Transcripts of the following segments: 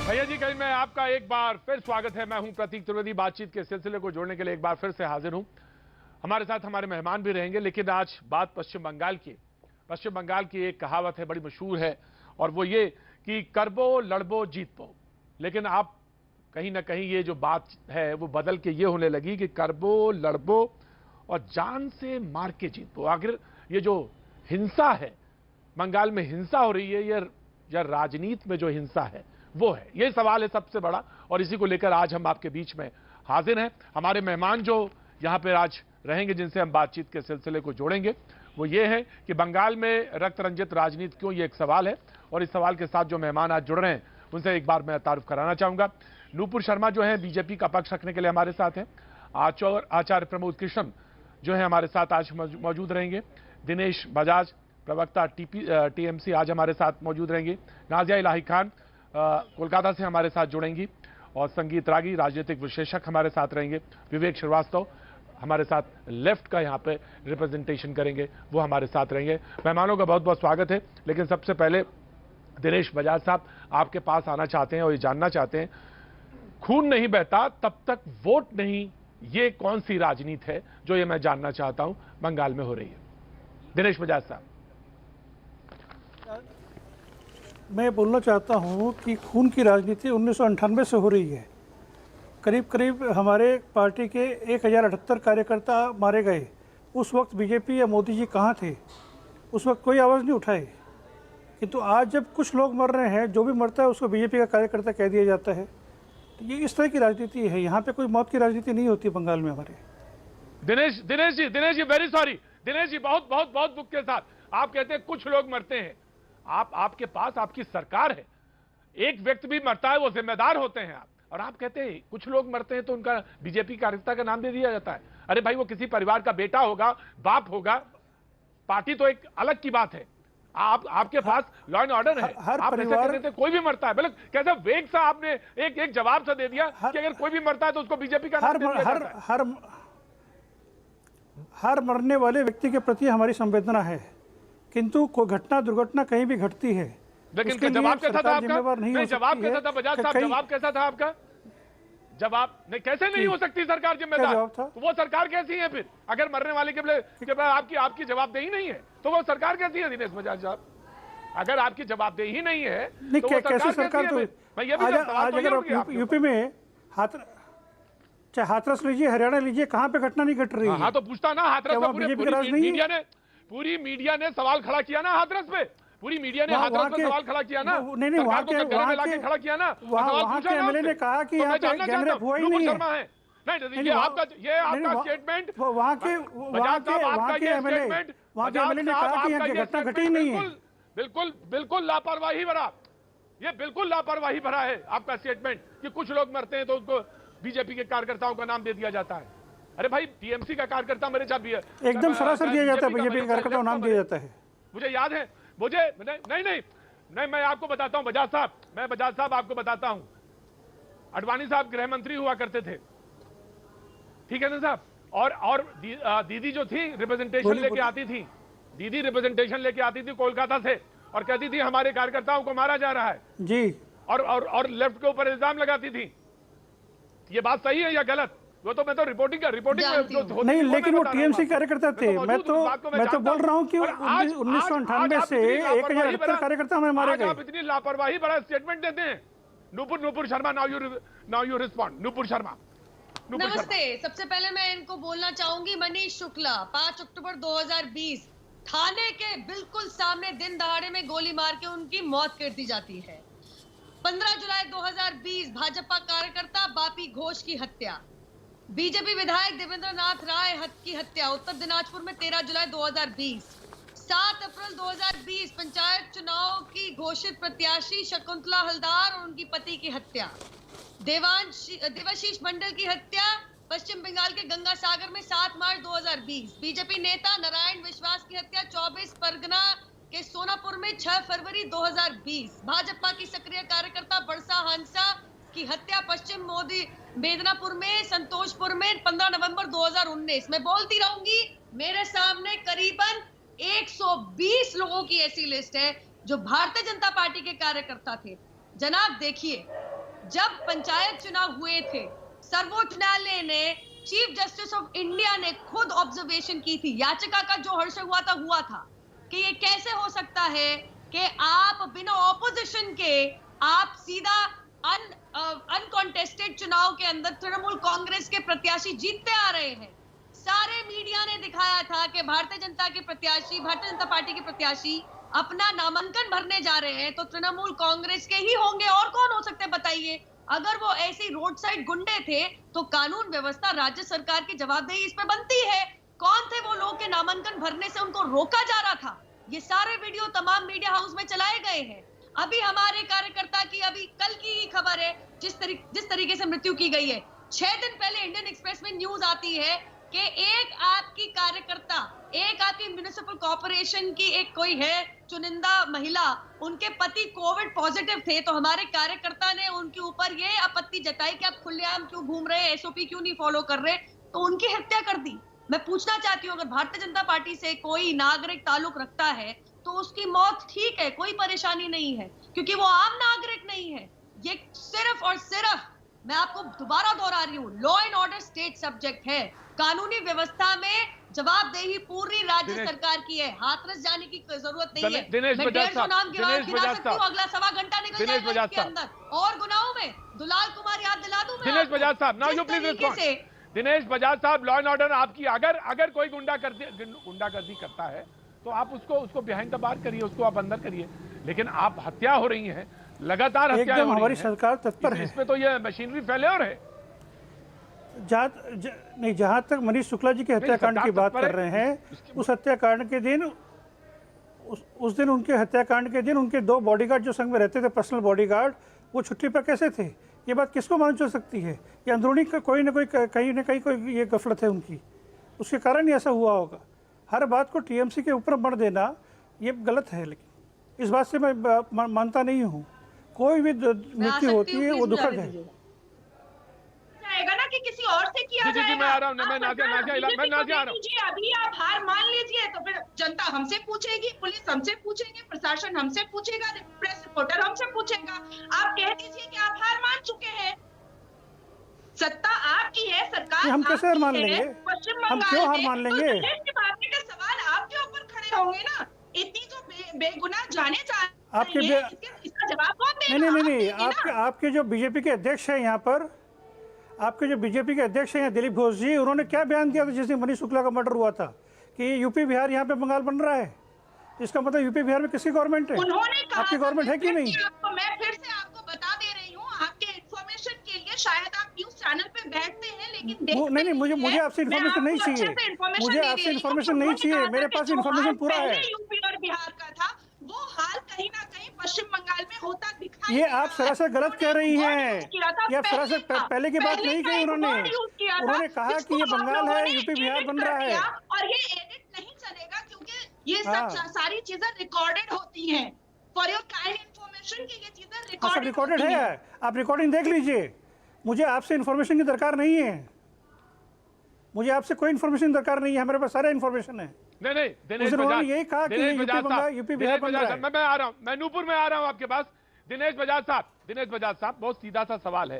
भैया जी कहीं मैं आपका एक बार फिर स्वागत है। मैं हूं प्रतीक त्रिवेदी। बातचीत के सिलसिले को जोड़ने के लिए एक बार फिर से हाजिर हूं। हमारे साथ हमारे मेहमान भी रहेंगे, लेकिन आज बात पश्चिम बंगाल की। पश्चिम बंगाल की एक कहावत है, बड़ी मशहूर है, और वो ये कि करबो लड़बो जीतबो। लेकिन आप कहीं ना कहीं ये जो बात है वो बदल के ये होने लगी कि करबो लड़बो और जान से मार के जीतबो। आखिर ये जो हिंसा है, बंगाल में हिंसा हो रही है, या राजनीति में जो हिंसा है वो है, ये सवाल है सबसे बड़ा। और इसी को लेकर आज हम आपके बीच में हाजिर हैं। हमारे मेहमान जो यहां पर आज रहेंगे, जिनसे हम बातचीत के सिलसिले को जोड़ेंगे, वो ये है कि बंगाल में रक्त रंजित राजनीति क्यों, ये एक सवाल है। और इस सवाल के साथ जो मेहमान आज जुड़ रहे हैं उनसे एक बार मैं तारुफ कराना चाहूंगा। नूपुर शर्मा जो है बीजेपी का पक्ष रखने के लिए हमारे साथ हैं। आचार्य प्रमोद कृष्ण जो है हमारे साथ आज मौजूद रहेंगे। दिनेश बजाज प्रवक्ता टीएमसी आज हमारे साथ मौजूद रहेंगे। नाजिया इलाही खान कोलकाता से हमारे साथ जुड़ेंगी। और संगीत रागी राजनीतिक विशेषज्ञ हमारे साथ रहेंगे। विवेक श्रीवास्तव हमारे साथ लेफ्ट का यहाँ पे रिप्रेजेंटेशन करेंगे, वो हमारे साथ रहेंगे। मेहमानों का बहुत बहुत स्वागत है। लेकिन सबसे पहले दिनेश बजाज साहब आपके पास आना चाहते हैं और ये जानना चाहते हैं, खून नहीं बहता तब तक वोट नहीं, ये कौन सी राजनीति है जो ये मैं जानना चाहता हूं बंगाल में हो रही है। दिनेश बजाज साहब। मैं बोलना चाहता हूं कि खून की राजनीति 1998 से हो रही है। करीब करीब हमारे पार्टी के 1078 कार्यकर्ता मारे गए। उस वक्त बीजेपी या मोदी जी कहाँ थे? उस वक्त कोई आवाज़ नहीं उठाई। किंतु आज जब कुछ लोग मर रहे हैं, जो भी मरता है उसको बीजेपी का कार्यकर्ता कह दिया जाता है। तो ये इस तरह की राजनीति है। यहाँ पे कोई मौत की राजनीति नहीं होती बंगाल में हमारे। Dinesh ji very sorry. दिनेश जी बहुत बहुत बहुत दुख के साथ आप कहते हैं कुछ लोग मरते हैं। आपके पास आपकी सरकार है, एक व्यक्ति भी मरता है वो जिम्मेदार होते हैं आप, और आप कहते हैं कुछ लोग मरते हैं तो उनका बीजेपी कार्यकर्ता का नाम दे दिया जाता है। अरे भाई वो किसी परिवार का बेटा होगा, बाप होगा, पार्टी तो एक अलग की बात है। आपके पास लॉ एंड ऑर्डर है। आप परिवार कहते कोई भी मरता है, मतलब कैसा वेग सा आपने एक जवाब सा दे दिया कि अगर कोई भी मरता है तो उसको बीजेपी का नाम दे दिया जाता है। हर मरने वाले व्यक्ति के प्रति हमारी संवेदना है, किंतु कोई घटना दुर्घटना कहीं भी घटती है, लेकिन जवाब कैसा था आपका? नहीं, जवाब कैसा था बजाज साहब? जवाब कैसा था आपका? जवाब नहीं, कैसे नहीं हो सकती सरकार जिम्मेदार? तो वो सरकार कैसी है फिर? अगर मरने वाले के आपकी जवाबदेही नहीं है तो वो सरकार कैसी है? दिनेश बजाज साहब, अगर आपकी जवाबदेही नहीं है तो वो कैसी सरकार? आज अगर यूपी में चाहे हाथरस लीजिए, हरियाणा लीजिए, कहाँ पे घटना नहीं घट रही है? हाँ तो पूछता ना, हाथरस पूरी मीडिया ने सवाल खड़ा किया ना, हाथरस पे पूरी मीडिया ने हाथरस पे सवाल खड़ा किया ना। नहीं वहाँ के खड़ा किया ना, वहाँ के एमएलए ने कहा कि यहाँ पे गैंगरेप हुआ ही नहीं है। नहीं, आपका स्टेटमेंट, वहाँ के एमएलए ने कहा कि यहाँ घटना घटी ही नहीं है। बिल्कुल लापरवाही भरा, ये बिल्कुल लापरवाही भरा है आपका स्टेटमेंट कि कुछ लोग मरते हैं तो उसको बीजेपी के कार्यकर्ताओं का नाम दे दिया जाता है। अरे भाई टीएमसी का कार्यकर्ता मेरे साथ भी है, एकदम सरासर दिया जाता है, बीजेपी के कार्यकर्ताओं का नाम दिया जाता है। मुझे याद है, नहीं मैं आपको बताता हूं बजाज साहब आपको बताता हूं। अडवाणी साहब गृह मंत्री हुआ करते थे, ठीक है ना साहब? और दीदी जो थी रिप्रेजेंटेशन लेके आती थी, दीदी रिप्रेजेंटेशन लेके आती थी कोलकाता से और कहती थी हमारे कार्यकर्ताओं को मारा जा रहा है जी, और लेफ्ट के ऊपर इल्जाम लगाती थी। ये बात सही है या गलत? वो तो मैं तो रिपोर्टिंग नहीं, लेकिन वो टीएमसी कार्यकर्ता थे। मैं तो बोल रहा हूँ कि 1998 से 1078 कार्यकर्ता हमें मारे गए। आप इतनी लापरवाही बड़ा स्टेटमेंट देते हैं। Nupur Sharma, now you respond. Nupur Sharma. नमस्ते। सबसे पहले मैं इनको बोलना चाहूंगी, मनीष शुक्ला 5 अक्टूबर 2020 थाने के बिल्कुल सामने दिन दहाड़े में गोली मार के उनकी मौत कर दी जाती है। 15 जुलाई 2020 भाजपा कार्यकर्ता बापी घोष की हत्या। बीजेपी विधायक देवेंद्र नाथ राय की हत्या उत्तर दिनाजपुर में 13 जुलाई 2020। 7 अप्रैल 2020 पंचायत चुनाव की घोषित प्रत्याशी शकुंतला हलदार और उनकी पति की हत्या। देवाशीष मंडल की हत्या पश्चिम बंगाल के गंगा सागर में 7 मार्च 2020। बीजेपी नेता नारायण विश्वास की हत्या 24 परगना के सोनापुर में 6 फरवरी 2020। भाजपा की सक्रिय कार्यकर्ता बरसा हंसा की हत्या पश्चिम मेदिनीपुर में संतोषपुर में 15 नवंबर 2019। मैं बोलती रहूंगी, मेरे सामने करीबन 120 लोगों की ऐसी लिस्ट है जो भारतीय जनता पार्टी के कार्यकर्ता थे। जनाब देखिए, जब पंचायत चुनाव हुए थे, सर्वोच्च न्यायालय ने, चीफ जस्टिस ऑफ इंडिया ने खुद ऑब्जर्वेशन की थी, याचिका का जो हर्ष हुआ था कि ये कैसे हो सकता है कि आप बिना ऑपोजिशन के आप सीधा अनकॉन्टेस्टेड चुनाव के अंदर तृणमूल कांग्रेस के प्रत्याशी जीतते आ रहे हैं। सारे मीडिया ने दिखाया था कि भारतीय जनता पार्टी के प्रत्याशी अपना नामांकन भरने जा रहे हैं तो तृणमूल कांग्रेस के ही होंगे, और कौन हो सकते बताइए। अगर वो ऐसे रोड साइड गुंडे थे तो कानून व्यवस्था राज्य सरकार की जवाबदेही इस पे बनती है। कौन थे वो लोग के नामांकन भरने से उनको रोका जा रहा था? ये सारे वीडियो तमाम मीडिया हाउस में चलाए गए हैं। अभी हमारे कार्यकर्ता की अभी कल की ही खबर है, जिस तरीके से मृत्यु की गई है, 6 दिन पहले इंडियन एक्सप्रेस में न्यूज आती है कि एक आपकी कार्यकर्ता, एक आपकी म्युनिसिपल कॉर्पोरेशन की एक कोई है चुनिंदा महिला, उनके पति कोविड पॉजिटिव थे, तो हमारे कार्यकर्ता ने उनके ऊपर ये आपत्ति जताई कि आप खुलेआम क्यों घूम रहे हैं, एसओपी क्यों नहीं फॉलो कर रहे, तो उनकी हत्या कर दी। मैं पूछना चाहती हूँ, अगर भारतीय जनता पार्टी से कोई नागरिक ताल्लुक रखता है तो उसकी मौत ठीक है, कोई परेशानी नहीं है, क्योंकि वो आम नागरिक नहीं है। ये सिर्फ और सिर्फ, मैं आपको दोबारा दोहरा रही हूँ, law and order state subject है। कानूनी व्यवस्था में जवाबदेही पूरी राज्य सरकार की है, हाथरस जाने की जरूरत नहीं है। मैं 150 नाम गिना सकती हूँ, अगला सवा घंटा निकल जाएगा इसके अंदर। और गुनाहों में दुलाल कुमार याद दिला दूं मैं। दिनेश बजाज साहब, now you please respond. Dinesh Bajaj साहब, लॉ एंड ऑर्डर आपकी, अगर कोई गुंडागर्दी करता है तो आप उसको बिहाइंड द बार करिए, उसको आप अंदर करिए, लेकिन आप हत्या हो रही है, लगातार हत्या हो रही है। हमारी सरकार तत्पर है इसमें, तो ये मशीनरी फेलियर है। जहां तक मनीष शुक्ला जी के हत्याकांड की बात कर रहे हैं, उस हत्याकांड के दिन, उस दिन उनके हत्याकांड के दिन उनके 2 बॉडीगार्ड जो संग में रहते थे, पर्सनल बॉडीगार्ड, वो छुट्टी पर कैसे थे? ये बात किसको मालूम चल सकती है? ये अंदरूनी कोई ना कोई कहीं ना कहीं कोई ये गफलत है उनकी, उसके कारण ही ऐसा हुआ होगा। हर बात को टीएमसी के ऊपर मर देना ये गलत है, लेकिन इस बात से मैं मानता नहीं हूँ। कोई भी मृत्यु होती है वो दुखद है। जाएगा ना कि किसी और से किया जाएगा। मैं आ रहा हूँ, मैं नाजिया आ रहा हूँ। अभी आप हार मान लीजिए तो फिर जनता हमसे पूछेगी, पुलिस हमसे पूछेंगे, प्रशासन हमसे पूछेगा, प्रेस रिपोर्टर हमसे पूछेगा। आप कह दीजिए कि आप हार मान चुके हैं। सत्ता आपकी है, सरकार हम कैसे हार मान लेंगे? पश्चिम हम बंगाल क्यों हार मान लेंगे? का सवाल आपके ऊपर खड़े होंगे ना। इतनी जो बेगुनाह जाने आपके इसका जवाब कौन देगा? नहीं, आपके जो बीजेपी के अध्यक्ष हैं यहाँ पर, आपके जो बीजेपी के अध्यक्ष हैं दिलीप घोष जी, उन्होंने क्या बयान दिया था जिस दिन मनीष शुक्ला का मर्डर हुआ था कि यूपी बिहार यहाँ पे बंगाल बन रहा है? इसका मतलब यूपी बिहार में किसकी गवर्नमेंट है? आपकी गवर्नमेंट है कि नहीं? मैं फिर से आपको बता दे रही हूँ, आपके इन्फॉर्मेशन के लिए शायद आप न्यूज चैनल पे बैठते हैं, लेकिन नहीं, मुझे आपसे इन्फॉर्मेशन नहीं चाहिए, मुझे आपसे इन्फॉर्मेशन नहीं चाहिए, मेरे पास इन्फॉर्मेशन पूरा है। यूपी और बिहार का था वो हाल कहीं ना कहीं पश्चिम बंगाल में होता दिखाई। ये आप सरासर गलत कह रही हैं। ये आप सरासर पहले की बात नहीं कही उन्होंने कहा कि ये बंगाल है, यूपी बिहार बन रहा है। और ये एडिट नहीं चलेगा क्योंकि ये सब सारी चीजें रिकॉर्डेड होती हैं। फॉर योर काइंड इन्फॉर्मेशन की ये चीजें रिकॉर्डेड है, आप रिकॉर्डिंग देख लीजिए। मुझे आपसे इन्फॉर्मेशन की दरकार नहीं है, मुझे आपसे कोई इन्फॉर्मेशन दरकार नहीं है, हमारे पास सारा इन्फॉर्मेशन है। नहीं, दिनेश बजाज, यही कहा कि यूपी बिहार बन रहा है। मैं आ रहा हूं, मैं नूपुर में आ रहा हूं आपके पास। दिनेश बजाज साहब, बहुत सीधा सा सवाल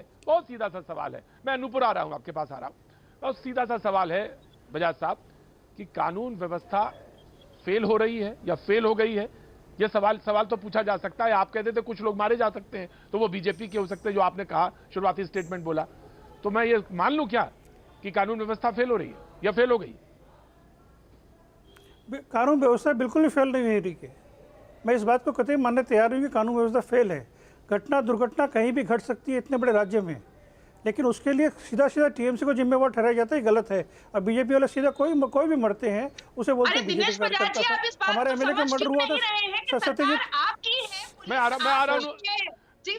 है, मैं नूपुर आ रहा हूं, आपके पास आ रहा हूं। बहुत सीधा सा सवाल है बजाज साहब कि कानून व्यवस्था फेल हो रही है या फेल हो गई है? यह सवाल तो पूछा जा सकता है। आप कहते थे कुछ लोग मारे जा सकते हैं, तो वो बीजेपी के हो सकते हैं, जो आपने कहा शुरुआती स्टेटमेंट बोला, तो मैं ये मान लूं क्या कि कानून व्यवस्था फेल हो रही है या फेल हो गई? कानून व्यवस्था बिल्कुल नहीं फेल नहीं हो रही है। मैं इस बात को कतई मानने तैयार हूँ कि कानून व्यवस्था फेल है। दुर्घटना कहीं भी घट सकती है इतने बड़े राज्य में, लेकिन उसके लिए सीधा टीएमसी को जिम्मेवार ठहराया जाता है, गलत है। और बीजेपी वाले सीधा कोई भी मरते हैं उसे बोलते हैं बीजेपी। हमारे एमएलए का मर्डर हुआ था सत्यजीत। मैं आ रहा हूँ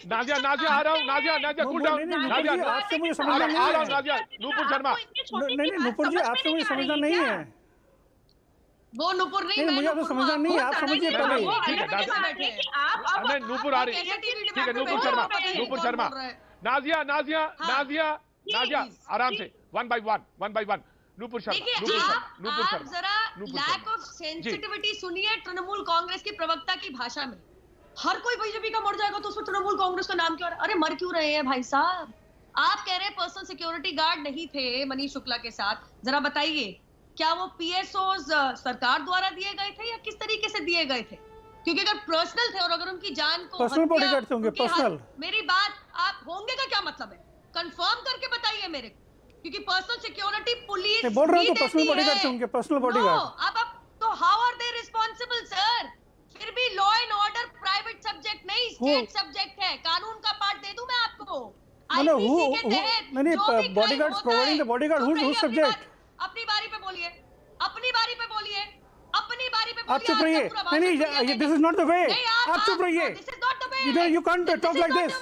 नाजिया आ रहा हूँ, नाजिया कूल डाउन। नाजिया आपसे मुझे समझना नहीं है। नाजिया, नूपुर शर्मा। नहीं, नूपुर जी आपसे मुझे समझना नहीं है। वो नूपुर नहीं, मुझे आपसे समझना नहीं है, आप समझिए पहले। नूपुर आ रही है, ठीक है। नूपुर शर्मा, नाजिया आराम से, one by one. Nupur Sharma, आप जरा लैक ऑफ सेंसिटिविटी सुनिए तृणमूल कांग्रेस की प्रवक्ता की भाषा में। हर कोई बीजेपी का मर जाएगा तो उसमें तृणमूल कांग्रेस का नाम क्यों? अरे मर क्यों रहे हैं भाई साहब? आप कह रहे हैं पर्सनल सिक्योरिटी गार्ड नहीं थे मनीष शुक्ला के साथ, जरा बताइए क्या वो पीएसओज सरकार द्वारा दिए गए थे या किस तरीके से दिए गए थे? क्योंकि अगर पर्सनल थे और अगर उनकी जान को पर्सनल बॉडीगार्ड होंगे, पर्सनल। मेरी बात आप होंगे का क्या मतलब है? कंफर्म करके बताइए मेरे को, क्योंकि पर्सनल सिक्योरिटी पुलिस मैं बोल रहा हूँ ही तो पर्सनल देती बॉडीगार्ड है। होंगे, पर्सनल No, बॉडीगार्ड। अब तो how are they responsible sir? फिर भी law and order private subject नहीं, स्टेट सब्जेक्ट है। कानून का पार्ट दे दूं मैं आपको? मतलब IPC के तहत नहीं जो भी बॉडीगार्ड्स crime होता प्रोवाइडिंग द है, बॉडीगार्ड चुप हु रहिए, सब्जेक्ट। अपनी बारी पे बोलिए, अपनी बारी पे बोलिए, अपनी बारी पे आप चुप रहिए। नहीं, this is not the way. आप चुप रहिए। This is not the way. You can't talk like this.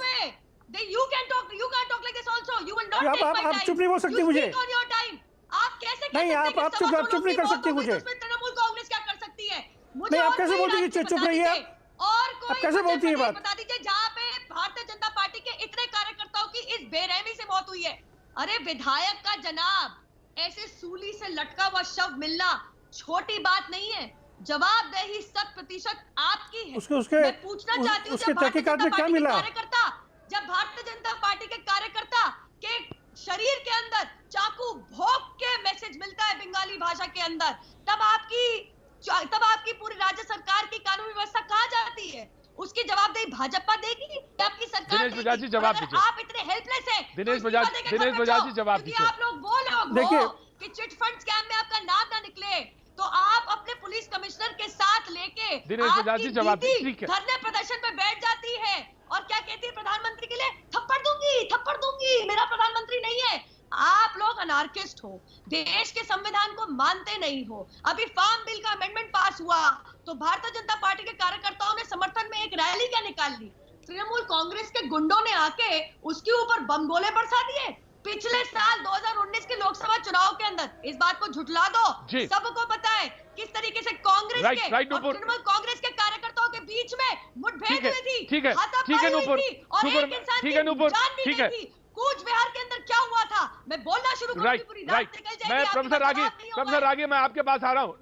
You can't talk like this also. You will not आप- take आप- my आप time. चुप नहीं बोल सकती You मुझे। speak on your time. आप कैसे नहीं, कह आप सकते हैं कि चुप सवा नहीं करोड़ कर की सकती मौत हो गई, मुझे। तो उसमें तृणमूल कांग्रेस क्या कर सकती है? मुझे नहीं, आप और कैसे कोई बोलती हैं? राज्य चुप बता रहिए दीजिए। और कोई कैसे मध्य बोलती हैं प्रदेश बात? बता दीजिए जहाँ पे भारतीय जनता पार्टी के इतने कार्यकर्ताओं की इस बेरहमी से मौत हुई है। अरे विधायक का जनाब ऐसे सूली से लटका हुआ शव मिलना छोटी बात नहीं है। जवाबदेही 100% आपकी है। उसके मैं पूछना चाहती हूँ, उसके जब भारतीय तहकीकात जनता में क्या पार्टी के मिला? कार्यकर्ता, जब भारतीय जनता पार्टी के कार्यकर्ता के शरीर के अंदर चाकू भोंक के मैसेज मिलता है बंगाली भाषा के अंदर, तब आपकी पूरी राज्य सरकार की कानून व्यवस्था कहाँ जाती है? उसकी जवाबदेही भाजपा देगी या आपकी सरकार दिनेश देगी? बजाज जी, जवाब और अगर दीजिए। आप इतने हेल्पलेस हैं तो दिनेश इस्तीफा बजाज- देके दिनेश घर बैठ बजाज जाओ, जी, जवाब क्योंकि दीजिए। आप लोग वो लोग देखिए- हो कि चिट फंड स्कैम में आपका नाम ना निकले तो आप अपने पुलिस कमिश्नर के साथ लेके दिनेश बजाज जी, आपकी जवाब दीदी ठीक है। धरने प्रदर्शन पे बैठ जाती है और क्या कहती है प्रधानमंत्री के लिए? थप्पड़ दूंगी, मेरा प्रधानमंत्री नहीं है। आप लोग अनार्किस्ट हो, देश के संविधान को मानते नहीं हो। अभी फार्म बिल का अमेंडमेंट पास हुआ तो भारतीय जनता पार्टी के कार्यकर्ताओं ने समर्थन में एक रैली क्या निकाल ली? तृणमूल कांग्रेस के गुंडों ने आके उसके ऊपर बम गोले बरसा दिए। पिछले साल 2019 के लोकसभा चुनाव के अंदर इस बात को झुठला दो, जी। सबको पता है किस तरीके से कांग्रेस राइट, के राइट, और नुपुर। तृणमूल कांग्रेस के कार्यकर्ताओं के बीच में मुठभेड़ ठीक है, हुई थी, ठीक है, हाथापाई ठीक है, हुई नुपुर, थी और नुपुर, एक इंसान ठीक की है, नुपुर, जान भी ठीक गई है। थी। कूच बिहार के अंदर क्या हुआ था मैं बोलना शुरू करूंगी, राइट, पूरी रात राइट। निकल जाएगी, मैं आपके प्रोफेसर पास रागी, जवाब नहीं होगा। प्रोफेसर रागी, मैं आपके पास आ रहा हूँ।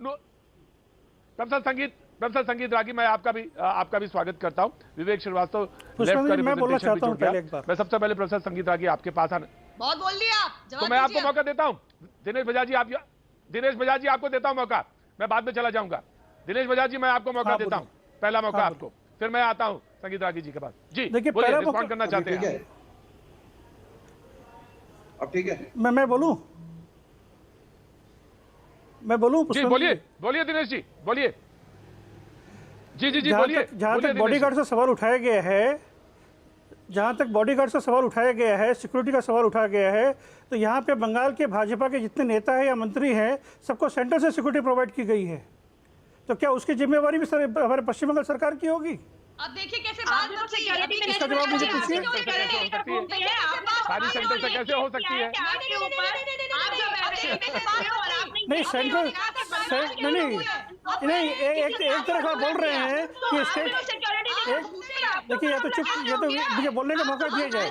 प्रोफेसर संगीत रागी, मैं आपका भी स्वागत करता हूँ। विवेक श्रीवास्तव लेफ्ट का मैं बोलना रिप्रेजेंटेशन भी चाहता हूँ जुड़ गया। पहले एक बार। मैं सबसे पहले प्रोफेसर संगीत रागी आपके पास आना, बहुत बोल लिया आप, तो जवाब मैं आपको दीजिए। मौका देता हूं। दिनेश बजाज जी आपको देता हूं मौका, मैं बाद में चला जाऊंगा। दिनेश बजाज जी, मैं आपको मौका हाँ, देता हूं, बोलिए। पहला मौका हाँ, आपको, फिर मैं आता हूं संगीत रागी जी के पास। जी देखिए, बोलिए, पहला रिस्पॉन्ड मौका- करना चाहते ठीक है, हैं? अब ठीक है। मैं बोलूं जी बोलिए दिनेश जी, बोलिए। जी जहां बोलिए, जहां तक बॉडीगार्ड से सवाल उठाया गया है, जहां तक बॉडीगार्ड से सवाल उठाया गया है, सिक्योरिटी का सवाल उठाया गया है, तो यहाँ पे बंगाल के भाजपा के जितने नेता हैं या मंत्री हैं, सबको सेंटर से सिक्योरिटी प्रोवाइड की गई है। तो क्या उसकी जिम्मेवारी भी हमारे पश्चिम बंगाल सरकार की होगी? अब देखिए कैसे आपने बात तो होती है। सिक्योरिटी अभी इसका जवाब मुझे पूछिए। सारी सेंटर से कैसे हो सकती है? नहीं, सेंट्रल नहीं, एक तरफ आप बोल रहे हैं कि स्टेट, देखिए या तो चुप, या तो मुझे बोलने का मौका दिया जाए।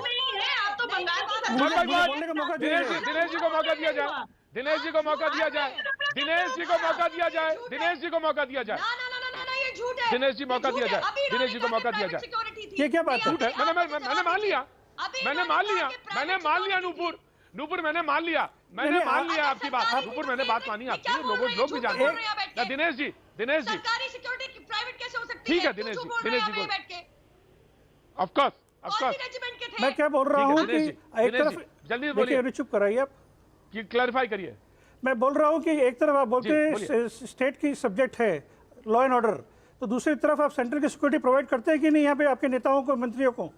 मुझे बोलने का मौका दिया जाए। दिनेश जी को मौका दिया जाए, दिनेश जी को मौका दिया जाए, दिनेश जी को मौका दिया जाए, दिनेश जी को मौका दिया जाए, ना, ये झूठ है। दिनेश जी, मौका ये झूठ दिया है। जाए। अभी दिनेश जी को इन्होंने मौका कहा दिया कि जाए। private security थी। ये क्या बात है? नहीं, झूठ है। मैंने मान लिया, अभी मैंने इन्होंने मान कहा लिया, कि private मैंने मान लिया security नूपुर, थी। नूपुर मैंने मान लिया, मैंने नहीं, मान लिया अगर आपकी बात। सरकारी नूपुर मैंने बात मानी क्या आपकी, बोल रहे हैं? लोग भी झूठ जानते बोल रहे हैं बैठ हैं। के। दिनेश जी सरकारी सिक्योरिटी प्राइवेट कैसे हो सकती ठीक है? है, दिनेश क्यों जी, झूठ बोल दिनेश रहे जी हैं को- बैठ के? ऑफ कौन कोर्स सी रेजिमेंट के थे? मैं क्या बोल रहा ठीक है, हूँ कि दिनेश जी, एक दिनेश तरफ, जी, जल्दी देखिए बोलिए। अभी चुप कराइए आप। कि क्लैरिफाई करिए। मैं बोल रहा हूँ कि एक तरफ आप बोलते जी, हैं स्टेट की सब्जेक्ट है लॉ एंड ऑर्डर, तो दूसरी तरफ आप सेंट्रल की सिक्योरिटी प्रोवाइड करते हैं कि नहीं यहाँ पे आपके नेताओं को, मंत्रियों को?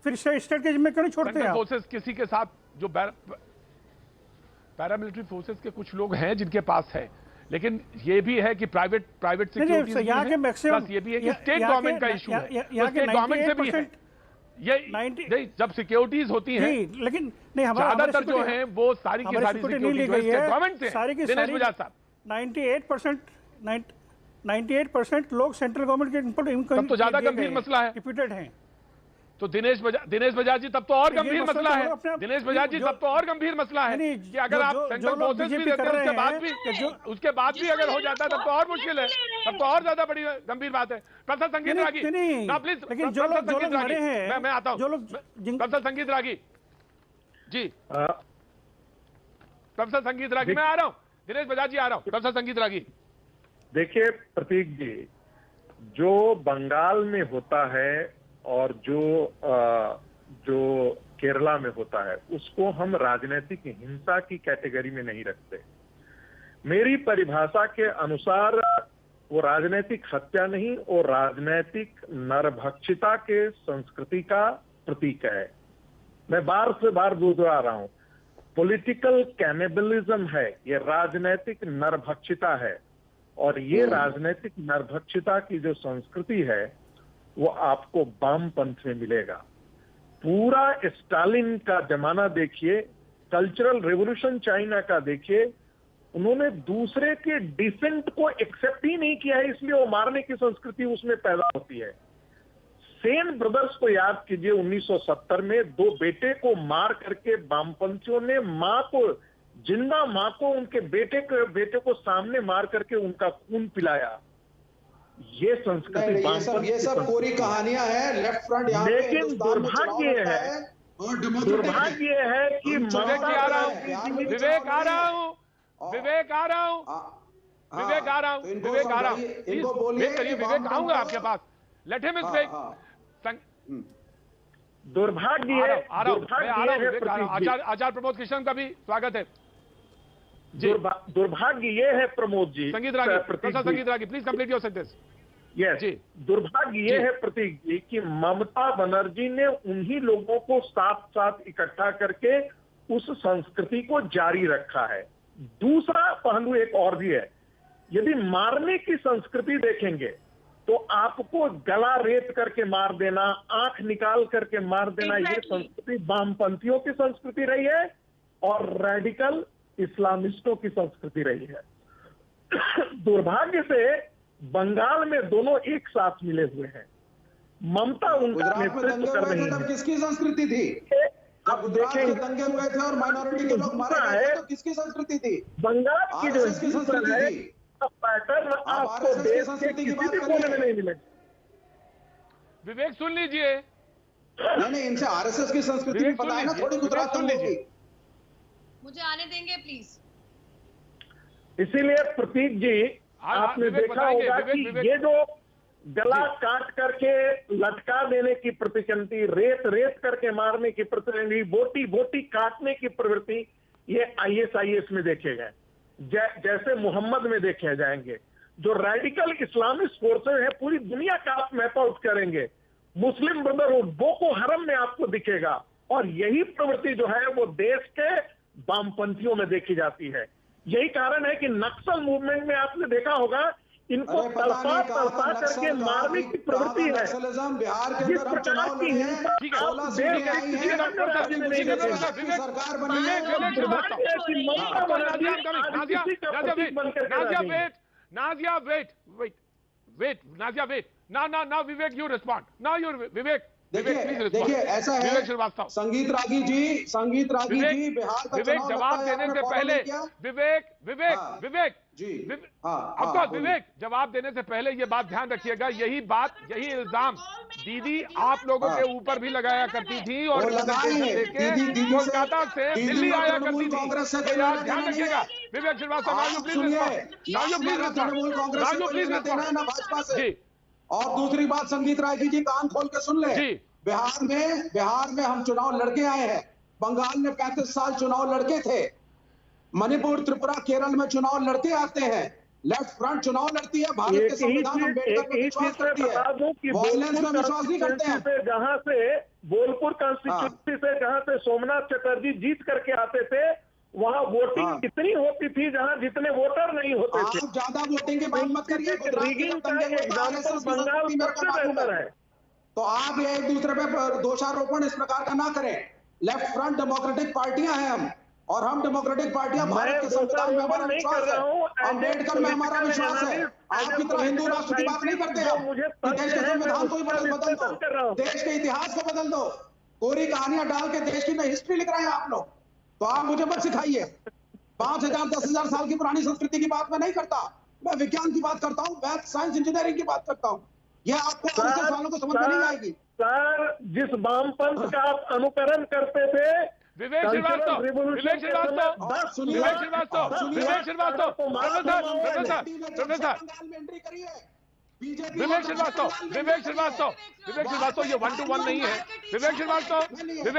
फिर स्टेट के जिम्मे क्यों नहीं छोड़ते हैं सेंट्रल आप? फोर्सेस किसी के साथ जो पैरामिलिट्री फोर्सेस के कुछ लोग हैं जिनके पास है, लेकिन ये भी है कि प्राइवेट सिक्योरिटी यहाँ के मैक्सिमम, ये भी है कि स्टेट गवर्नमेंट का इशू है, यहाँ के स्टेट गवर्नमेंट से भी है। 98%, ये 90 नहीं, जब सिक्योरिटीज होती हैं, जी, लेकिन नहीं, हमारे ज्यादातर जो security- हैं वो सारी की हमारी सारी सिक्योरिटी नहीं सिक्योरिटी ली गई है, गवर्नमेंट से सारी की दिनेश सारी बजाज साहब। 98% लोग सेंट्रल गवर्नमेंट के इनपुट तब तो ज्यादा गंभीर मसला है। डिप्यूटेड हैं। तो दिनेश बजाज जी तब तो और गंभीर मसला है। दिनेश बजाज जी तब तो और गंभीर मसला है कि अगर आप सेंट्रल फोर्सेस भी देते हैं उसके बाद भी अगर हो जाता है तब तो और मुश्किल है, तब तो और ज्यादा बड़ी गंभीर बात है। प्रोफेसर संगीत रागी ना प्लीज, मैं आता हूँ। प्रोफेसर संगीत रागी जी, प्रोफेसर संगीत रागी मैं आ रहा हूँ, दिनेश बजाज जी आ रहा हूँ। प्रोफेसर संगीत रागी देखिए प्रतीक जी, जो बंगाल में होता है और जो केरला में होता है उसको हम राजनीतिक हिंसा की कैटेगरी में नहीं रखते। मेरी परिभाषा के अनुसार वो राजनीतिक हत्या नहीं और राजनीतिक नरभक्षिता के संस्कृति का प्रतीक है। मैं बार से बार दोहरा रहा हूं, पॉलिटिकल कैनिबलिज्म है, ये राजनीतिक नरभक्षिता है। और ये राजनीतिक नरभक्षिता की जो संस्कृति है वो आपको वामपंथ में मिलेगा। पूरा स्टालिन का जमाना देखिए, कल्चरल रेवोल्यूशन चाइना का देखिए, उन्होंने दूसरे के डिसेंट को एक्सेप्ट ही नहीं किया है, इसलिए वो मारने की संस्कृति उसमें पैदा होती है। सेन ब्रदर्स को याद कीजिए, 1970 में 2 बेटे को मार करके वामपंथियों ने जिंदा मां को उनके बेटे को सामने मार करके उनका खून पिलाया। ये संस्कृति ये सब पूरी कहानियां हैं लेफ्ट फ्रंट यहाँ पे। लेकिन दुर्भाग्य है कि विवेक आ रहा हूं, विवेक आ रहा हूं, विवेक आऊंगा आपके पास। Let him speak. दुर्भाग्य है, आचार्य प्रमोद कृष्ण का भी स्वागत है। दुर्भाग्य ये है Pramod ji, Sangeet Ragi please complete your sentence. Yes, दुर्भाग्य ये है प्रतीक जी कि ममता बनर्जी ने उन्हीं लोगों को साथ साथ इकट्ठा करके उस संस्कृति को जारी रखा है। दूसरा पहलू एक और भी है, यदि मारने की संस्कृति देखेंगे तो आपको गला रेत करके मार देना, आंख निकाल करके मार देना, ये संस्कृति वामपंथियों की संस्कृति रही है और रेडिकल इस्लामिस्टों की संस्कृति रही है। दुर्भाग्य से बंगाल में दोनों एक साथ मिले हुए हैं। ममता उनका नेतृत्व कर रही है। किसकी संस्कृति थी? जब गुजरात के दंगे हुए थे और माइनॉरिटी के लोग मारे गए तो किसकी संस्कृति थी? बंगाल की जो संस्कृति है पैटर्न आपको देश के किसी भी कोने में नहीं मिलेगा। विवेक सुन लीजिए। नहीं, इनसे आरएसएस की संस्कृति भी पता है ना, थोड़ी गुजरात सुन लीजिए। मुझे आने देंगे प्लीज। इसीलिए प्रतीक जी, आपने देखा होगा कि ये जो गला काट करके लटका देने की प्रवृत्ति, रेत करके मारने की प्रवृत्ति, बोटी काटने की प्रवृत्ति, ये ISIS में देखे गए, जैसे मोहम्मद में देखे जाएंगे। जो रेडिकल इस्लामिस्ट फोर्सेस है पूरी दुनिया का आप मैप आउट करेंगे, मुस्लिम ब्रदरहुड, बोको हरम में आपको दिखेगा। और यही प्रवृत्ति जो है वो देश के वामपंथियों में देखी जाती है। यही कारण है कि नक्सल मूवमेंट में आपने देखा होगा, इनको तड़पा करके मारने की प्रवृत्ति है। बिहार के अंदर हम चुनाव लड़े हैं, 16 सीटें आई हैं, सरकार बनी है। Nazia wait now Vivek you respond now देखिए ऐसा है संगीत रागी जी बिहार का विवेक जवाब देने से पहले विवेक विवेक जवाब देने से पहले ये बात ध्यान रखिएगा, यही इल्जाम दीदी आप लोगों के ऊपर भी लगाया करती थी और कोलकाता से दिल्ली आया करती थी। ध्यान रखिएगा विवेक श्रीवास्तव, भाजपा से। और दूसरी बात संगीत रागी जी कान खोल के सुन ले, बिहार में हम चुनाव लड़के आए हैं, बंगाल में 35 साल चुनाव लड़के थे, मणिपुर त्रिपुरा केरल में चुनाव लड़ते आते हैं, लेफ्ट फ्रंट चुनाव लड़ती है, भारत के संविधान अम्बेडकर में विश्वास करती है, वायलेंस में विश्वास नहीं करते हैं। जहां से बोलपुर कॉन्स्टिट्यूंसी से जहां से सोमनाथ चटर्जी जीत करके आते थे, वहां वोटिंग कितनी होती थी जहां जितने वोटर नहीं होते थे। आप ज्यादा वोटिंग की बात मत करिए, रिगिंग का एग्जाम्पल बंगाल सबसे बेहतर है। तो आप एक दूसरे पे दोषारोपण इस प्रकार का ना करें। लेफ्ट फ्रंट डेमोक्रेटिक पार्टियां हैं हम, और हम डेमोक्रेटिक पार्टियां भारत के संविधान में हमारा विश्वास है, अम्बेडकर में हमारा विश्वास है। आपकी तरह हिंदू राष्ट्र की बात नहीं करते हम कि देश के संविधान को ही बदल दो, देश के इतिहास को बदल दो, कोरी कहानियां डाल के देश की नई हिस्ट्री लिख रहे हैं आप लोग। तो आप मुझे मत सिखाइए। 5000 10,000 साल की पुरानी संस्कृति की बात मैं नहीं करता, मैं विज्ञान की बात करता हूँ, मैथ साइंस इंजीनियरिंग की बात करता हूँ। यह आपको सवालों को समझ में नहीं आएगी। सर, जिस वामपंथ का आप अनुकरण करते थे, विवेक श्रीवास्तव, विवेक श्रीवास्तव, विवेक श्रीवास्तव, विवेक श्रीवास्तव, प्रोफेसर विवेक श्रीवास्तव, विवेक श्रीवास्तव, विवेक श्रीवास्तव, ये 1 to 1 नहीं है। विवेक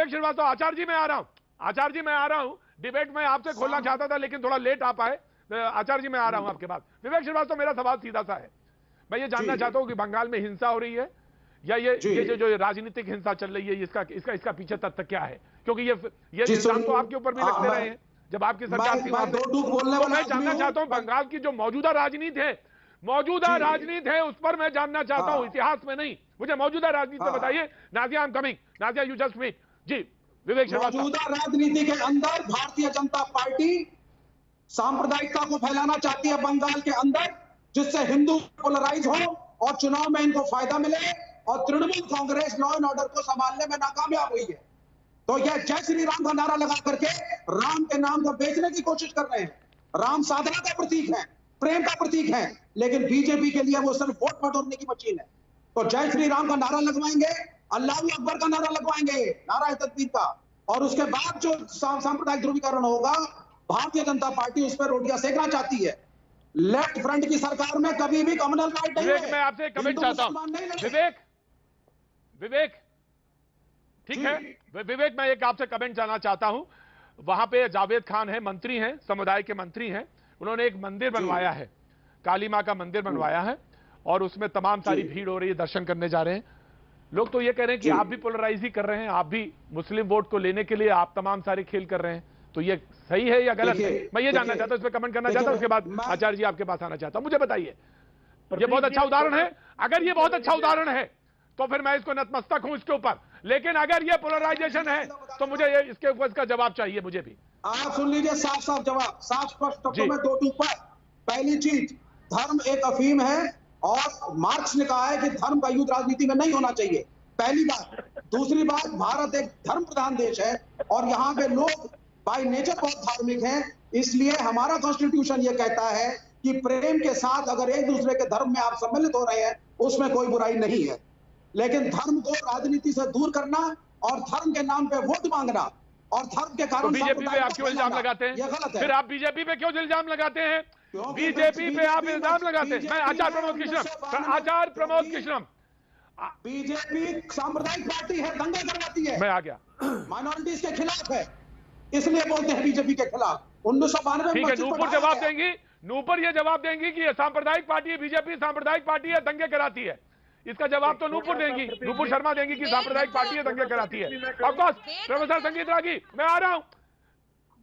श्रीवास्तव, आचार्य जी मैं आ रहा हूँ, आचार्य जी मैं आ रहा हूँ। डिबेट में आपसे खोलना चाहता था लेकिन थोड़ा लेट आ पाए। आचार्य जी मैं आ रहा हूँ आपके पास। विवेक श्रीवास्तव, मेरा सवाल सीधा सा है, मैं ये जानना चाहता हूँ कि बंगाल में हिंसा हो रही है या ये जो राजनीतिक हिंसा चल रही है, इसका पीछे तथ्य क्या है? क्योंकि ये इल्जाम तो आपके ऊपर भी लगते रहे हैं जब आपकी सरकार थी। तो मैं जानना चाहता हूँ बंगाल की जो मौजूदा राजनीति है उस पर मैं जानना चाहता हूँ, इतिहास में नहीं। मुझे मौजूदा राजनीति से बताइए। Nazia, I am coming. Nazia, you just wait. जी विवेक श्रीवास्तव। मौजूदा राजनीति के अंदर भारतीय जनता पार्टी सांप्रदायिकता को फैलाना चाहती है बंगाल के अंदर, जिससे हिंदू पोलराइज हो और चुनाव में इनको फायदा मिले, और Trinamool Congress law and order को संभालने में नाकामयाब हुई है। तो यह जय श्री राम का नारा लगा करके राम के नाम को बेचने की कोशिश कर रहे हैं। राम साधना का प्रतीक है, प्रेम का प्रतीक है, लेकिन बीजेपी के लिए वो सिर्फ वोट बटोरने की मशीन है। तो जय श्री राम का नारा लगवाएंगे, अल्लाह अकबर का नारा लगवाएंगे, नारा तकबीर का, और उसके बाद जो सांप्रदायिक ध्रुवीकरण होगा, भारतीय जनता पार्टी उस पर रोटियां सेकना चाहती है। लेफ्ट फ्रंट की सरकार में कभी भी कम्युनल राइट नहीं है। मैं आपसे कमेंट चाहता हूं। विवेक ठीक है, विवेक मैं एक आपसे कमेंट जानना चाहता हूं। वहां पे जावेद खान है, मंत्री हैं, समुदाय के मंत्री हैं, उन्होंने एक मंदिर बनवाया है, काली मां का मंदिर बनवाया है, और उसमें तमाम सारी भीड़ हो रही है, दर्शन करने जा रहे हैं लोग। तो ये कह रहे हैं कि आप भी पोलराइज ही कर रहे हैं, आप भी मुस्लिम वोट को लेने के लिए आप तमाम सारे खेल कर रहे हैं। तो ये सही है या गलत है? मैं ये जानना चाहता हूं, इस पर कमेंट करना चाहता हूं, उसके बाद आचार्य जी आपके पास आना चाहता हूं। मुझे बताइए, ये बहुत अच्छा उदाहरण है। अगर ये बहुत अच्छा उदाहरण है तो फिर मैं इसको नतमस्तक हूं इसके ऊपर, लेकिन अगर ये पोलराइजेशन है तो मुझे इसके ऊपर इसका जवाब चाहिए। मुझे भी आप सुन लीजिए, साफ साफ जवाब, साफ स्पष्ट शब्दों में 2 टूक पर। पहली चीज, धर्म एक अफीम है और मार्क्स ने कहा है कि धर्म का युद्ध राजनीति में नहीं होना चाहिए, पहली बात। दूसरी बात, भारत एक धर्म प्रधान देश है और यहाँ पे लोग बाय नेचर बहुत धार्मिक हैं, इसलिए हमारा कॉन्स्टिट्यूशन ये कहता है कि प्रेम के साथ अगर एक दूसरे के धर्म में आप सम्मिलित हो रहे हैं उसमें कोई बुराई नहीं है। लेकिन धर्म को राजनीति से दूर करना और धर्म के नाम पे वोट मांगना और धर्म के कारण बीजेपी पे आप क्यों इल्जाम लगाते हैं? ये गलत है। फिर आप बीजेपी पे क्यों इल्जाम लगाते हैं? बीजेपी पे आप इल्जाम लगाते हैं। मैं आचार्य प्रमोद कृष्णम, बीजेपी सांप्रदायिक पार्टी है, दंगा करवाती है, मैं आ गया, माइनॉरिटीज के खिलाफ है, इसलिए बोलते हैं बीजेपी के खिलाफ। 1992 ठीक है, नूपुर जवाब देंगी, नूपुर ये जवाब देंगी कि ये सांप्रदायिक पार्टी है, बीजेपी सांप्रदायिक पार्टी है, दंगे कराती है। इसका जवाब तो नूपुर देंगी, नूपुर शर्मा देंगी कि सांप्रदायिक पार्टी है, दंगे कराती है। ऑफकोर्स प्रोफेसर संगीत रागी मैं आ रहा हूं,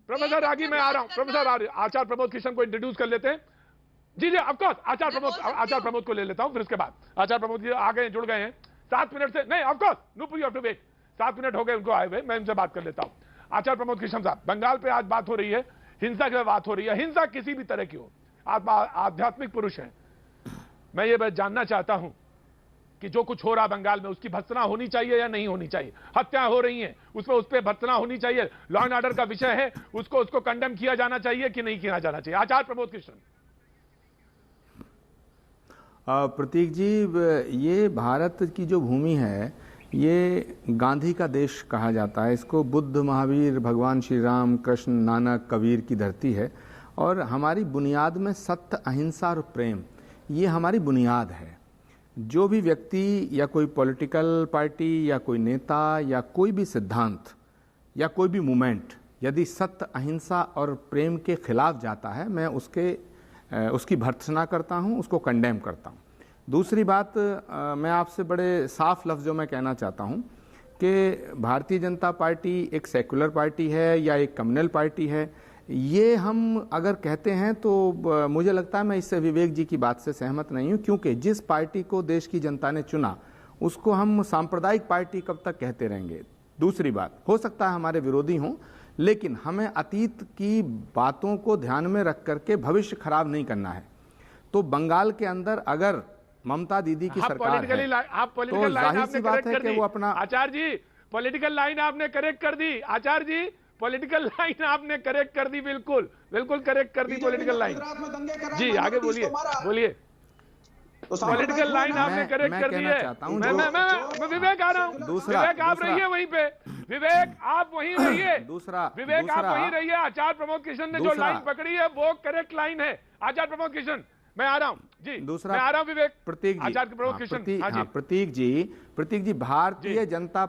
प्रोफेसर रागी मैं आ रहा हूं। प्रोफेसर आचार्य प्रमोद कृष्ण को इंट्रोड्यूस कर लेते हैं। जी जी ऑफकोर्स आचार्य प्रमोद को ले लेता हूं, फिर उसके बाद आचार्य प्रमोद जी आ गए, जुड़ गए हैं 7 मिनट से। नहीं of course Nupur you have to wait, 7 minute हो गए उनको आए हुए, मैं उनसे बात कर लेता हूं। आचार्य प्रमोद कृष्ण साहब, बंगाल पे आज बात हो रही है, हिंसा की बात हो रही है, हिंसा किसी भी तरह की हो, आप आध्यात्मिक पुरुष हैं, मैं ये जानना चाहता हूं कि जो कुछ हो रहा बंगाल में उसकी भर्त्सना होनी चाहिए या नहीं होनी चाहिए? हत्याएं हो रही हैं, उस पर भर्त्सना होनी चाहिए, लॉ एंड ऑर्डर का विषय है, उसको कंडेम किया जाना चाहिए कि नहीं किया जाना चाहिए? आचार्य प्रमोद कृष्ण। प्रतीक जी, ये भारत की जो भूमि है ये गांधी का देश कहा जाता है, इसको बुद्ध, महावीर, भगवान श्री राम, कृष्ण, नानक, कबीर की धरती है, और हमारी बुनियाद में सत्य, अहिंसा और प्रेम, ये हमारी बुनियाद है। जो भी व्यक्ति या कोई पॉलिटिकल पार्टी या कोई नेता या कोई भी सिद्धांत या कोई भी मूवमेंट यदि सत्य, अहिंसा और प्रेम के खिलाफ जाता है, मैं उसकी भर्त्सना करता हूं, उसको कंडेम करता हूं। दूसरी बात, मैं आपसे बड़े साफ लफ्ज़ों में कहना चाहता हूं कि भारतीय जनता पार्टी एक सेकुलर पार्टी है या एक कम्युनल पार्टी है, ये हम अगर कहते हैं तो मुझे लगता है मैं इससे विवेक जी की बात से सहमत नहीं हूं, क्योंकि जिस पार्टी को देश की जनता ने चुना उसको हम सांप्रदायिक पार्टी कब तक कहते रहेंगे? दूसरी बात, हो सकता है हमारे विरोधी हों, लेकिन हमें अतीत की बातों को ध्यान में रख करके भविष्य खराब नहीं करना है। तो बंगाल के अंदर अगर ममता दीदी की सरकार है तो जाहिर सी बात है कि वो अपना आचार्य जी पॉलिटिकल लाइन आपने करेक्ट कर दी। आचार्य जी पॉलिटिकल लाइन आपने करेक्ट कर दी, बिल्कुल बिल्कुल करेक्ट कर दी पॉलिटिकल लाइन। जी आगे बोलिए बोलिए। पॉलिटिकल लाइन आपने करेक्ट कर दी है। मैं विवेक आ रहा हूं। विवेक आप रहिए वहीं पे, विवेक आप वहीं रहिए, विवेक आप वहीं रहिए। आचार्य प्रमोद कृष्ण ने जो लाइन पकड़ी है वो करेक्ट लाइन है। आचार्य प्रमोद कृष्ण मैं आ रहा हूं जी, दूसरा मैं आ रहा हूं विवेक। प्रतीक जी, आचार्य प्रमोद कृष्ण प्रतीक जी भारतीय जनता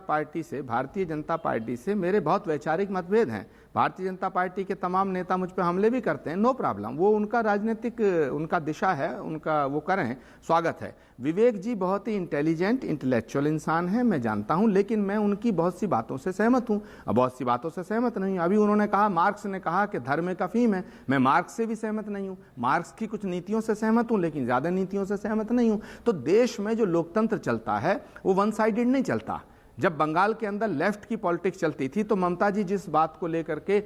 पार्टी से मेरे बहुत वैचारिक मतभेद हैं। भारतीय जनता पार्टी के तमाम नेता मुझ पे हमले भी करते हैं, नो प्रॉब्लम, वो उनका राजनीतिक उनका दिशा है, उनका वो करें, स्वागत है। विवेक जी बहुत ही इंटेलिजेंट इंटेलेक्चुअल इंसान है, मैं जानता हूं, लेकिन मैं उनकी बहुत सी बातों से सहमत हूं, बहुत सी बातों से सहमत नहीं। अभी उन्होंने कहा मार्क्स ने कहा कि धर्म एक अफीम है, मैं मार्क्स से भी सहमत नहीं हूं। मार्क्स की कुछ नीतियों से सहमत हूं लेकिन ज्यादा नीतियों से सहमत नहीं हूं। तो देश में जो लोकतंत्र चलता है वो वन साइडेड नहीं चलता। जब बंगाल के अंदर लेफ्ट की पॉलिटिक्स चलती थी तो ममता जी जिस बात को लेकर के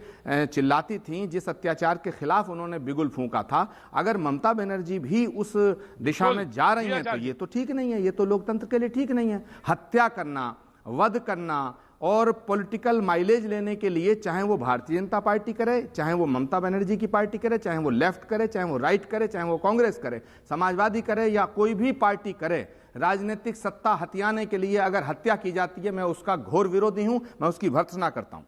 चिल्लाती थी, जिस अत्याचार के खिलाफ उन्होंने बिगुल फूंका था, अगर ममता बनर्जी भी उस दिशा में जा रही हैं तो ये तो ठीक नहीं है, ये तो लोकतंत्र के लिए ठीक नहीं है। हत्या करना, वध करना और पॉलिटिकल माइलेज लेने के लिए, चाहे वो भारतीय जनता पार्टी करे, चाहे वो ममता बनर्जी की पार्टी करे, चाहे वो लेफ्ट करे, चाहे वो राइट करे, चाहे वो कांग्रेस करे, समाजवादी करे या कोई भी पार्टी करे, राजनीतिक सत्ता हथियाने के लिए अगर हत्या की जाती है, मैं उसका घोर विरोधी हूं, मैं उसकी भर्त्सना करता हूं।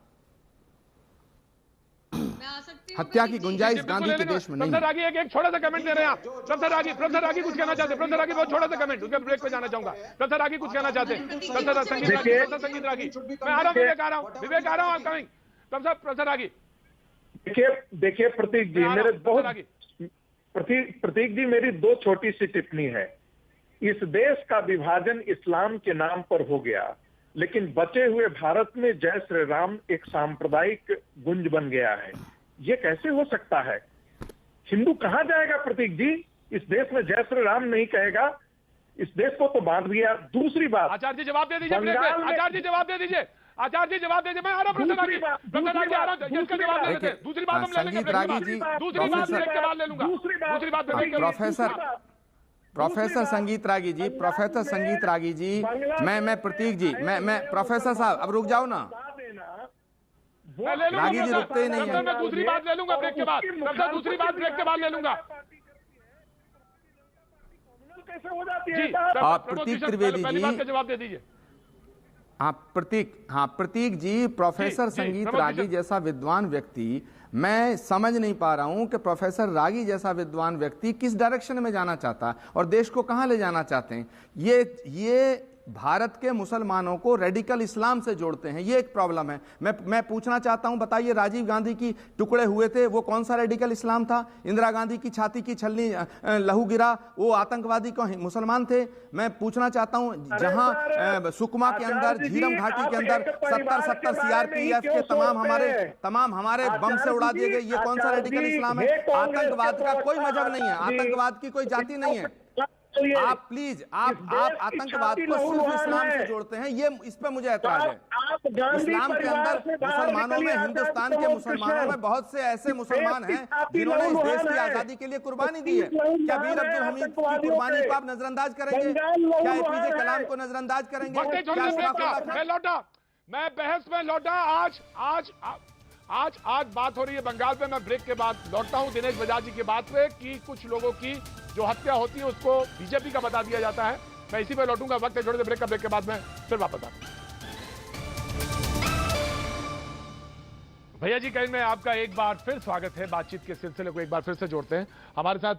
हत्या की गुंजाइश गांधी के देश में नहीं है। एक छोटा सा कमेंट दे रहे हैं आप। प्रोफेसर रागी कुछ कहना चाहते हैं। प्रोफेसर रागी बहुत छोटा सा कमेंट, उसके ब्रेक पे जाना चाहूंगा। प्रोफेसर रागी कुछ कहना चाहते हैं। प्रोफेसर संगीत रागी मैं आ रहा हूं, विवेक आ रहा हूं, कमिंग। प्रोफेसर रागी देखिए प्रतीक जी, मेरे बहुत प्रतीक जी मेरी दो छोटी सी टिप्पणी है। इस देश का विभाजन इस्लाम के नाम पर हो गया, लेकिन बचे हुए भारत में जय श्री राम एक सांप्रदायिक गुंज बन गया है। ये कैसे हो सकता है? हिंदू कहां जाएगा प्रतीक जी? इस देश में जय श्री राम नहीं कहेगा, इस देश को तो बांट दिया। दूसरी बात, आचार्य जी जवाब दे दीजिए। आचार्य जी जवाब दे दीजिए। आचार्य जी जवाब दे दीजिए। मैं आ रहा हूं प्रोफेसर रागी आ रहा हूं, इसका जवाब दे देते। दूसरी बात हम ले लेंगे, दूसरी बात ब्रेक के बाद ले लूंगा। दूसरी बात प्रोफेसर संगीत रागी जी, मैं प्रतीक जी, मैं प्रोफेसर साहब अब रुक जाओ ना। रागी जी रुकते ही नहीं है। मैं दूसरी बात ले लूंगा ब्रेक के बाद। दूसरी बात ब्रेक के बाद ले लूंगा। कैसे हो जाती है? प्रतीक त्रिवेदी जी जवाब दे दीजिए। प्रतीक जी, प्रोफेसर संगीत रागी जैसा विद्वान व्यक्ति, मैं समझ नहीं पा रहा हूं कि प्रोफेसर रागी जैसा विद्वान व्यक्ति किस डायरेक्शन में जाना चाहता है और देश को कहां ले जाना चाहते हैं। ये भारत के मुसलमानों को रेडिकल इस्लाम से जोड़ते हैं, ये एक प्रॉब्लम है। मैं पूछना चाहता हूं, बताइए राजीव गांधी की टुकड़े हुए थे, वो कौन सा रेडिकल इस्लाम था? इंदिरा गांधी की छाती की छलनी लहू गिरा, वो आतंकवादी कौन मुसलमान थे? मैं पूछना चाहता हूं, जहां सुकमा के अंदर, झीरम घाटी के अंदर 70 सीआरपीएफ के तमाम हमारे बम से उड़ा दिए गए, ये कौन सा रेडिकल इस्लाम है? आतंकवाद का कोई मजहब नहीं है, आतंकवाद की कोई जाति नहीं है। आप प्लीज आप आतंकवाद को सिर्फ इस्लाम से जोड़ते हैं, ये इस पे मुझे ऐतराज है। इस्लाम के अंदर मुसलमानों में, हिंदुस्तान के मुसलमानों में बहुत से ऐसे मुसलमान हैं जिन्होंने इस देश की आजादी के लिए कुर्बानी दी है। क्या वीर अब्दुल हमीद की कुर्बानी को आप नजरअंदाज करेंगे? क्या एपीजे कलाम को नजरअंदाज करेंगे? मैं बहस में लौटा। आज बात हो रही है बंगाल पे। मैं ब्रेक के बाद लौटता हूं दिनेश बजाज जी की बात पे कि कुछ लोगों की जो हत्या होती है उसको बीजेपी का बता दिया जाता है। मैं इसी पे लौटूंगा। वक्त है थोड़े देर ब्रेक के बाद मैं फिर वापस आता हूं। भैया जी कहीं में आपका एक बार फिर स्वागत है। बातचीत के सिलसिले को एक बार फिर से जोड़ते हैं। हमारे साथ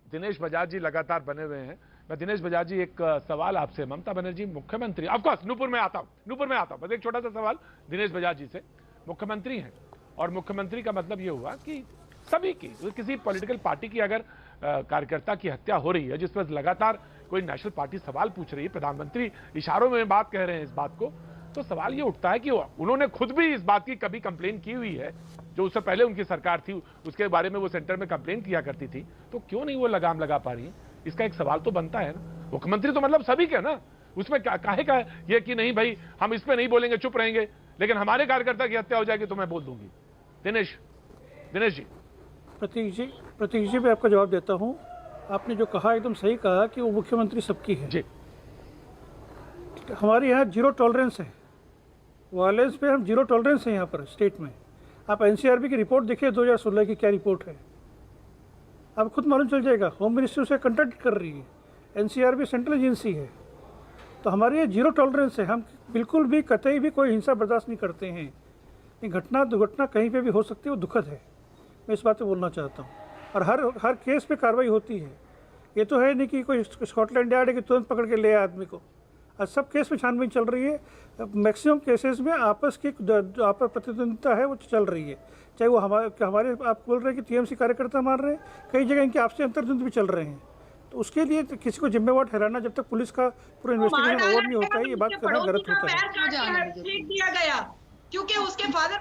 दिनेश बजाज जी लगातार बने हुए हैं। मैं दिनेश बजाज जी एक सवाल आपसे, ममता बनर्जी मुख्यमंत्री, ऑफकोर्स नूपुर में आता हूं बस एक छोटा सा सवाल दिनेश बजाज जी से। मुख्यमंत्री हैं और मुख्यमंत्री का मतलब यह हुआ कि सभी की, किसी पॉलिटिकल पार्टी की अगर कार्यकर्ता की हत्या हो रही है जिस पर लगातार कोई नेशनल पार्टी सवाल पूछ रही है, प्रधानमंत्री इशारों में बात कह रहे हैं इस बात को, तो सवाल ये उठता है कि उन्होंने खुद भी इस बात की कभी कंप्लेन की हुई है, जो उससे पहले उनकी सरकार थी उसके बारे में वो सेंटर में कंप्लेन किया करती थी, तो क्यों नहीं वो लगाम लगा पा रही है? इसका एक सवाल तो बनता है ना। मुख्यमंत्री तो मतलब सभी के ना, उसमें काहे का ये कि नहीं भाई हम इस पे नहीं बोलेंगे, चुप रहेंगे, लेकिन हमारे कार्यकर्ता की हत्या हो जाएगी तो मैं बोल दूंगी। दिनेश जी। प्रतीक जी मैं आपका जवाब देता हूं। आपने जो कहा एकदम सही कहा कि वो मुख्यमंत्री सबकी है जी। हमारे यहाँ जीरो टॉलरेंस है, वायलेंस पे हम जीरो टॉलरेंस है यहाँ पर स्टेट में। आप एनसीआरबी की रिपोर्ट देखिए 2016 की, क्या रिपोर्ट है आप खुद मालूम चल जाएगा। होम मिनिस्ट्री उसे कंडक्ट कर रही है, एनसीआरबी सेंट्रल एजेंसी है। तो हमारे ये जीरो टॉलरेंस है, हम बिल्कुल भी कतई भी कोई हिंसा बर्दाश्त नहीं करते हैं। ये घटना दुर्घटना कहीं पे भी हो सकती है, वो दुखद है, मैं इस बात पे बोलना चाहता हूँ। और हर केस पे कार्रवाई होती है। ये तो है नहीं कि कोई स्कॉटलैंड यार्ड है कि तुरंत पकड़ के ले आए आदमी को। आज सब केस में छानबीन चल रही है। मैक्सिमम केसेस में आपस प्रतिद्वंदिता है वो चल रही है, चाहे वो हमारे आप बोल रहे हैं कि टीएमसी कार्यकर्ता मार रहे हैं, कई जगह इनके आपसी अंतर्द्वंद भी चल रहे हैं। तो उसके लिए तो किसी को जिम्मेवार ठहराना जब तक पुलिस का पूरा इन्वेस्टिगेशन ओवर नहीं होता है, ये बात करना गलत होता है। दिया गया क्योंकि उसके फादर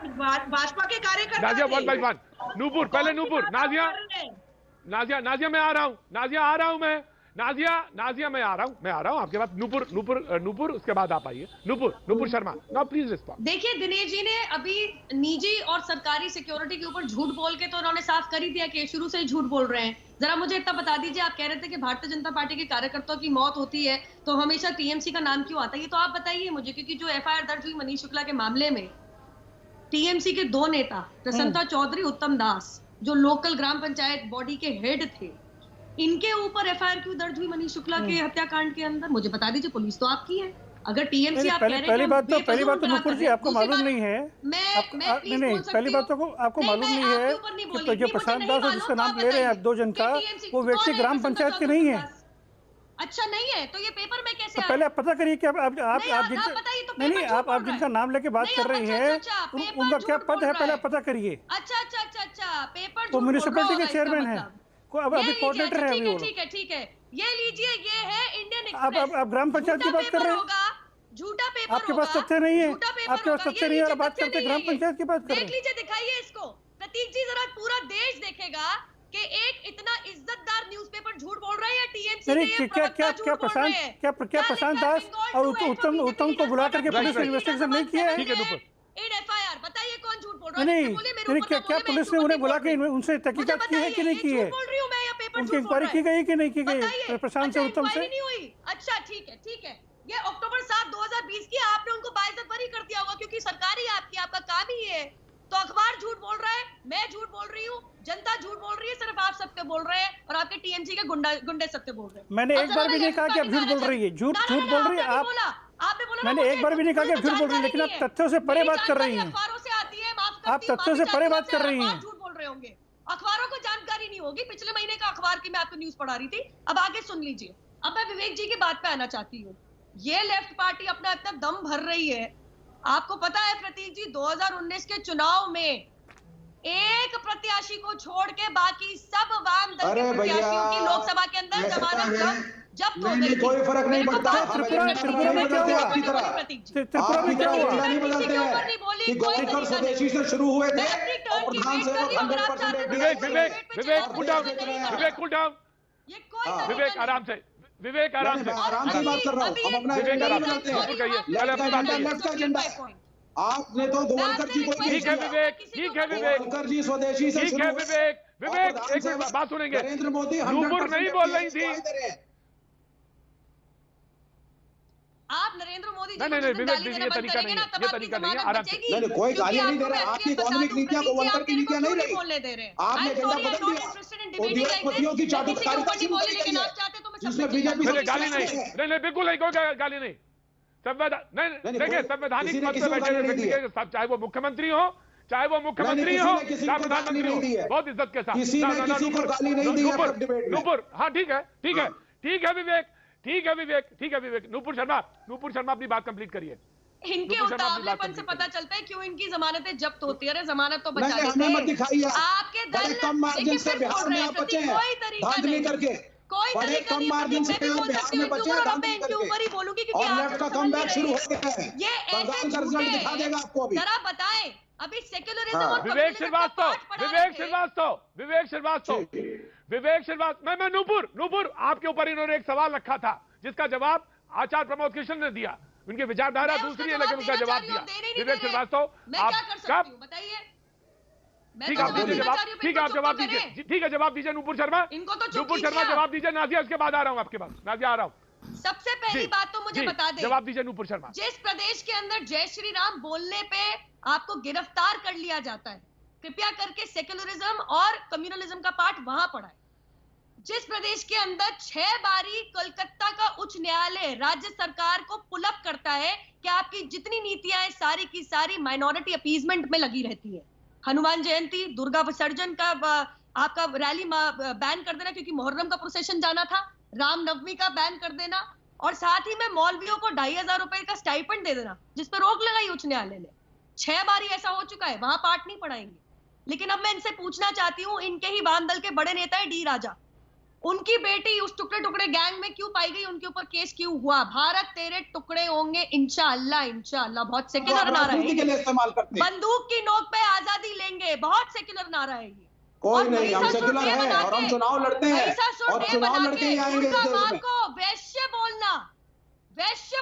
भाजपा के कार्यकर्ता। Nazia one by one. Nupur पहले, नूपुर। नाजिया मैं आ रहा हूं, नाजिया मैं आ रहा हूं आपके बाद। नूपुर उसके बाद आप आइए। Nupur Sharma, now please respond. देखिए दिनेश जी ने अभी निजी और सरकारी सिक्योरिटी के ऊपर झूठ बोल के तो उन्होंने साफ कर ही दिया कि शुरू से ही झूठ बोल रहे हैं। जरा मुझे इतना बता दीजिए, आप कह रहे थे कि भारतीय जनता पार्टी के कार्यकर्ताओं की मौत होती है तो हमेशा टीएमसी का नाम क्यों आता है? ये तो आप बताइए मुझे, क्योंकि जो एफआईआर दर्ज हुई मनीष शुक्ला के मामले में टीएमसी के दो नेता प्रसन्नता चौधरी, उत्तम दास, जो लोकल ग्राम पंचायत बॉडी के हेड थे, इनके ऊपर एफआईआर क्यों दर्ज हुई मनीष शुक्ला के हत्याकांड के अंदर? मुझे बता दीजिए, पुलिस तो आपकी है। अगर टीएमसी आप कह रहे हैं पहली बात तो नूपुर जी आपको मालूम नहीं है, पहली बात तो आपको मालूम नहीं है कि जो प्रशांत दास है जिसका नाम ले रहे हैं आप दो जन का, वो व्यक्ति ग्राम पंचायत के नहीं है। अच्छा नहीं है तो ये पेपर में कैसे? तो पहले आप पता करिए कि आप जिनका नाम लेके बात कर रही हैं उनका क्या पद है, पहले पता करिए। अच्छा पेपर वो म्युनिसिपैलिटी के चेयरमैन है, अभी कोऑर्डिनेटर है अभी। ठीक है ये लीजिए, ये है इंडियन एक्सप्रेस। आप ग्राम पंचायत की बात कर रहे हैं, झूठा पेपर आपके पास तथ्य नहीं है, आपके पास तथ्य नहीं है और बात करते ग्राम पंचायत की बात कर रहे हैं। देख लीजिए, दिखाइए इसको। प्रतीक जी जरा पूरा देश देखेगा कि एक इतना इज्जतदार न्यूज़पेपर झूठ बोल रहा है या टीएमसी क्या प्रशांत दास और उत्तम को बुला करके पुलिस ने इन्वेस्टिगेशन नहीं किया है? इन एफआईआर बताइए कौन झूठ बोल रहा है? नहीं, क्या पुलिस ने उन्हें बुला के उनसे तहकीकात की है कि नहीं की है? उनकी इंक्वायरी की गई कि नहीं की गई प्रशांत से, उत्तम से? अच्छा ठीक है। ये अक्टूबर 7, 2020 की आपने उनको बाइज्जत बरी कर दिया होगा क्योंकि सरकार ही आपकी, आपका काम ही है। तो अखबार झूठ बोल रहा है, मैं झूठ बोल रही हूँ, जनता झूठ बोल रही है, सिर्फ आप सत्य बोल रहे हैं और आपके टीएमसी के गुंडे सत्य बोल रहे हैं। मैंने एक बार भी नहीं कहा कि आप झूठ बोल रही है, झूठ बोल रही है आपने बोला। मैंने एक बार भी नहीं कहा कि झूठ बोल रही है, लेकिन आप तथ्यों से परे बात कर रही हैं। अखबारों से आती है, आप तथ्यों से परे बात कर रही हैं। झूठ बोल रहे होंगे, अखबारों को जानकारी नहीं होगी। पिछले महीने का अखबार की मैं आपको न्यूज पढ़ा रही थी। अब आगे सुन लीजिए। अब मैं विवेक जी की बात पे आना चाहती हूँ। ये लेफ्ट पार्टी अपना इतना दम भर रही है। आपको पता है प्रतीक जी, 2019 के चुनाव में एक प्रत्याशी को छोड़ के बाकी सब वाम दल के प्रत्याशियों की लोकसभा के अंदर जमानत जब्त हो गई। कोई फर्क नहीं पड़ता। त्रिपुरा में क्या हुआ? त्रिपुरा में क्या हुआ? नहीं बदलते हैं कि गौरीकर स्वदेशी से शुरू हुए थे और प्रधान सेवक 100% विवेक कूल डाउन। ये कोई विवेक आराम से, विवेक आराम से बात कर रहा हूँ। हम अपना एजेंडा नहीं बदलते हैं, लेफ्ट का एजेंडा। आपने तो गोवलकर जी को, ठीक है विवेक, गोवलकर जी स्वदेशी से ठीक है विवेक एक मिनट बात सुनेंगे। नरेंद्र मोदी नूपुर नहीं बोल रही थी। आप नरेंद्र मोदी जी नहीं विवेक जी, ये तरीका नहीं है, ये तरीका नहीं है। आराम से, नहीं कोई गाली नहीं दे रहा। आपकी इकोनॉमिक नीतियां गोवलकर की नीतियां नहीं रही। आपने एजेंडा बदल दिया। उद्योगपतियों की चाटुकारिता शुरू कर दी है, जिसमें बीजेपी गाली नहीं, बिल्कुल नहीं, कोई गाली नहीं। संवैधान नहीं, देखिए संवैधानिक पद पर बैठे व्यक्ति, चाहे वो मुख्यमंत्री हो, चाहे वो प्रधानमंत्री हो, बहुत इज्जत के साथ। नूपुर, हाँ ठीक है विवेक। नूपुर शर्मा अपनी बात कंप्लीट करिए। इनके उतावलेपन से पता चलता है क्यों इनकी जमानतें जब्त होती है। अरे जमानत तो बचा हमें मत दिखाइए। आपके बड़े कम मार्जिन से बिहार में आप बचे हैं धांधली करके, बड़े कम मार्जिन से बिहार में बचे हैं धांधली करके, और लेफ्ट का कमबैक शुरू हो गया है। बंगाल का रिजल्ट दिखा देगा आपको अभी। जरा बताएं अभी सेक्युलरिज्म और विवेक श्रीवास्तव, मैं नूपुर, आपके ऊपर इन्होंने एक सवाल रखा था जिसका जवाब आचार्य प्रमोद कृष्ण ने दिया। उनकी विचारधारा दूसरी है, लेकिन उनका जवाब दिया। विवेक श्रीवास्तव, आप कब बताइए? ठीक है, आप दीजिए जवाब। ठीक है, आप जवाब दीजिए। ठीक है, जवाब दीजिए नूपुर शर्मा। इनको तो नूपुर शर्मा जवाब दीजिए। नाजिया, उसके बाद आ रहा हूं आपके पास। नाजिया आ रहा हूं। सबसे पहली बात तो मुझे बता दें, जवाब दीजिए नूपुर शर्मा। जिस प्रदेश के अंदर जय श्री राम बोलने पे आपको गिरफ्तार कर लिया जाता है, कृपया करके सेक्युलरिज्म और कम्युनलिज्म का पाठ वहां पढ़ाएं। जिस प्रदेश के अंदर 6 बारी कोलकाता का उच्च न्यायालय राज्य सरकार को पुल अप करता है कि आपकी जितनी नीतियां हैं सारी की सारी माइनॉरिटी अपीजमेंट में लगी रहती है। हनुमान जयंती, दुर्गा विसर्जन का आपका रैली बैन कर देना क्योंकि मुहर्रम का प्रोसेशन जाना था, रामनवमी का बैन कर देना, और साथ ही में मौलवियों को 2500 रुपए का स्टाइपेंड दे देना, जिस पर रोक लगाई उच्च न्यायालय ने। 6 बारी ऐसा हो चुका है, वहां पाठ नहीं पढ़ाएंगे। लेकिन अब मैं इनसे पूछना चाहती हूँ, इनके ही वाम दल के बड़े नेता है डी राजा, उनकी बेटी उस टुकड़े टुकड़े गैंग में क्यों पाई गई, उनके ऊपर केस क्यों हुआ? भारत तेरे टुकड़े होंगे इंशाअल्लाह, इंशाअल्लाह। बहुत सेक्युलर नारा है, बंदूक की नोक पे आजादी लेंगे, बहुत सेक्युलर नारा है ये। कोई नहीं, हम सेक्युलर हैं और हम चुनाव लड़ते हैं और चुनाव लड़के ही आएंगे इस देश में। को वैश्य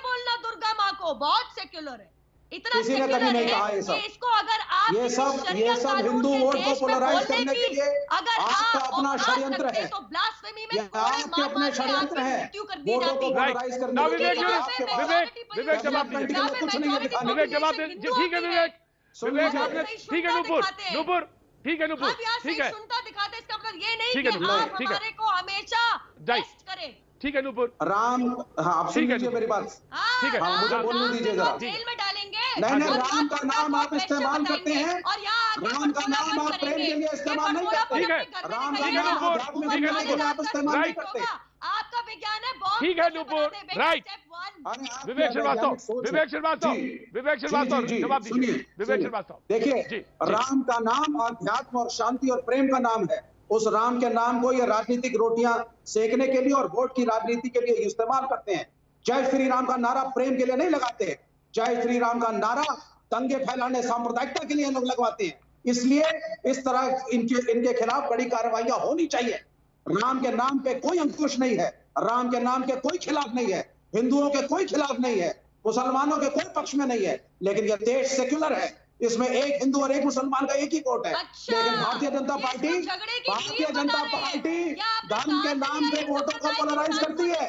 बोलना दुर्गा माँ को बहुत सेक्युलर है, इतना किसी ने कभी नहीं कहा ये सब। इसको अगर आप ये सब हिंदू वोट को पोलराइज करने के लिए अगर आपका अपना षड्यंत्र है, तो ब्लास्फेमी में आपके अपने षड्यंत्र है, वोटों को पोलराइज करने के लिए। विवेक जवाब दीजिए। कुछ नहीं है दिखाने। विवेक जवाब दे। ठीक है विवेक, ठीक है नूपुर, ठीक है नूपुर, ठीक है। सुनता दिखाते, इसका मतलब ये नहीं ठीक है, कि आप ठीक है। हमारे को हमेशा टेस्ट करें। ठीक है नूपुर, राम, हाँ आप सुन लीजिए मेरी बात। ठीक है, हाँ, मुझे बोलने दीजिए जरा। जेल में डालेंगे। नहीं, राम का नाम आप इस्तेमाल करते हैं, और यहाँ राम का नाम आप प्रेम के लिए इस्तेमाल नहीं करते। ठीक है, राम का ठीक है नाम नूपुर, अध्यात्म ठीक है करने के लिए आप इस्तेमाल नहीं करते। आपका विज्ञान है बहुत। ठीक है नूपुर, राइट। विवेक श्रीवास्तव, जवाब दीजिए। विवेक श्रीवास्तव, देखिए, राम का नाम अध्यात्म और शांति और प्रेम का नाम है। उस राम के नाम को ये राजनीतिक रोटियां सेकने के लिए और वोट की राजनीति के लिए इस्तेमाल करते हैं। जय श्री राम का नारा प्रेम के लिए नहीं लगाते हैं, जय श्री राम का नारा दंगे फैलाने, सांप्रदायिकता के लिए लोग लगवाते हैं। इसलिए इस तरह इनके खिलाफ बड़ी कार्रवाइयां होनी चाहिए। राम के नाम पे कोई अंकुश नहीं है, राम के नाम के कोई खिलाफ नहीं है, हिंदुओं के कोई खिलाफ नहीं है, मुसलमानों के कोई पक्ष में नहीं है। लेकिन यह देश सेक्युलर है, इसमें एक हिंदू और एक मुसलमान का एक ही वोट है। लेकिन भारतीय जनता पार्टी धर्म के नाम पे वोटों को पोलराइज करती है।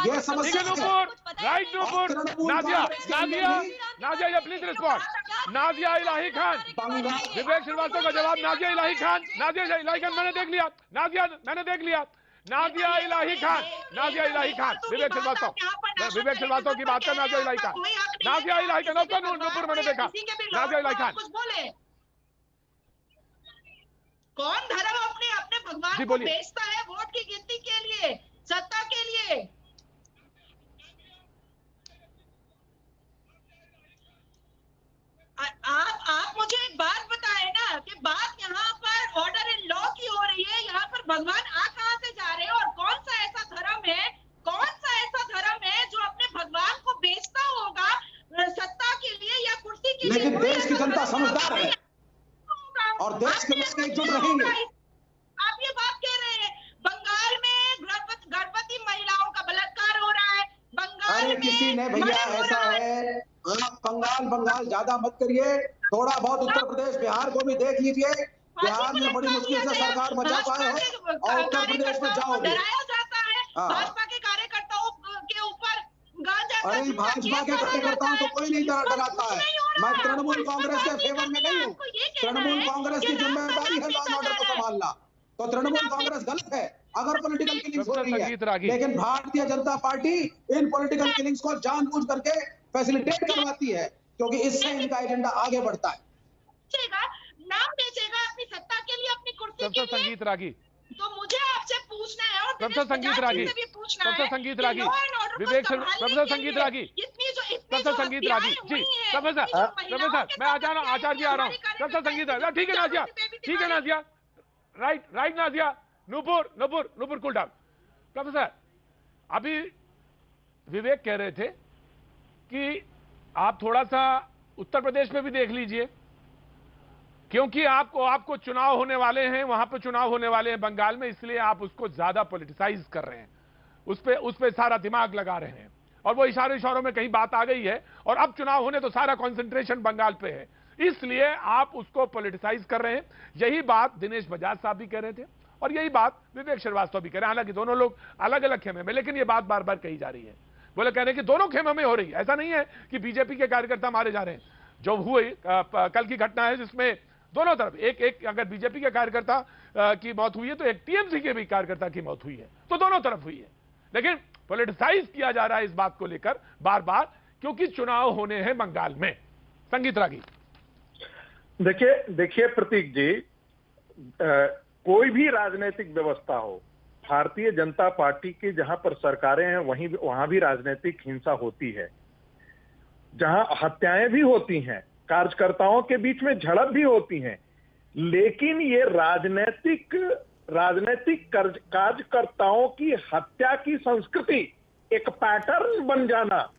यह समस्या है। Right Nupur, Nazia please respond. Nazia Ilahi Khan, Vivek Srivastava का जवाब। नाजिया इलाही खान, मैंने देख लिया। मैंने देख लिया। नाजिया इलाही खान, विवेक श्रीवास्तव की बात कर। नाजिया इलाही खान, नूपुर मैंने देखा। नाजिया इलाही खान, कौन धर्म अपने भगवान को बेचता है वोट की गिनती के लिए, सत्ता के लिए? आप मुझे एक बात बताएं ना कि बात यहाँ पर ऑर्डर इन लॉ की हो रही है, यहाँ पर भगवान आ कहाँ से जा रहे हैं? और कौन सा ऐसा धर्म है जो अपने भगवान को बेचता होगा सत्ता के लिए या कुर्सी के लिए? लेकिन देश की जनता समझदार है और देश के लोग एकजुट रहेंगे। आप ये बात कह रहे हैं, बंगाल में गर्भवती महिलाओं का बलात्कार हो रहा है, बंगाल में किसी ने भैया ऐसा है, आप बंगाल ज्यादा मत करिए, थोड़ा बहुत उत्तर प्रदेश बिहार को भी देख लीजिए। बिहार में बड़ी मुश्किल से सरकार बचा पाए हो और उत्तर प्रदेश में जाओगे। डराया जाता है भाजपा के कार्यकर्ताओं के ऊपर। अरे भाजपा के कार्यकर्ताओं को कोई नहीं डराता है। मैं तृणमूल कांग्रेस के फेवर में नहीं हूँ। तृणमूल कांग्रेस की जिम्मेदारी है लॉ एंड ऑर्डर को संभालना, तो तृणमूल कांग्रेस गलत है अगर पॉलिटिकल किलिंग्स हो रही है। लेकिन भारतीय जनता पार्टी इन पॉलिटिकल किलिंग्स को जानबूझ करके फैसिलिटेट करवाती है, क्योंकि इससे इनका एजेंडा आगे बढ़ता है। नाम बेचेगा अपनी सत्ता के लिए, अपनी कुर्सी के लिए। संगीत रागी, तो मुझे आपसे पूछना है और संगीत रागी, विवेक संगीत रागी, संगीत रागी, संगीत रागी जी। प्रोफेसर मैं आचार्य जी आ रहा हूँ। संगीत रागी, ठीक है Nazia, right Nazia. Nupur cool down. Professor, अभी विवेक कह रहे थे कि आप थोड़ा सा उत्तर प्रदेश में भी देख लीजिए, क्योंकि आपको चुनाव होने वाले हैं, वहां पे चुनाव होने वाले हैं बंगाल में, इसलिए आप उसको ज्यादा पॉलिटिसाइज कर रहे हैं, उस पे सारा दिमाग लगा रहे हैं। और वो इशारों में कहीं बात आ गई है और अब चुनाव होने तो सारा कंसंट्रेशन बंगाल पे है, इसलिए आप उसको पॉलिटिसाइज कर रहे हैं। यही बात दिनेश बजाज साहब भी कह रहे थे और यही बात विवेक श्रीवास्तव भी कह रहे हैं। हालांकि दोनों लोग अलग अलग खेमे में, लेकिन ये बात बार बार कही जा रही है। बोले कह रहे हैं कि दोनों खेमे में हो रही है, ऐसा नहीं है कि बीजेपी के कार्यकर्ता मारे जा रहे हैं। जो हुई कल की घटना है जिसमें दोनों तरफ एक अगर बीजेपी के कार्यकर्ता की मौत हुई है तो एक टीएमसी के भी कार्यकर्ता की मौत हुई है, तो दोनों तरफ हुई है। लेकिन पॉलिटिसाइज किया जा रहा है इस बात को लेकर बार बार, क्योंकि चुनाव होने हैं बंगाल में। संगीत रागी, देखिए प्रतीक जी, कोई भी राजनीतिक व्यवस्था हो, भारतीय जनता पार्टी की जहां पर सरकारें हैं वहां भी राजनीतिक हिंसा होती है, जहां हत्याएं भी होती हैं, कार्यकर्ताओं के बीच में झड़प भी होती हैं, लेकिन ये राजनीतिक कार्यकर्ताओं की हत्या की संस्कृति एक पैटर्न बन जाना,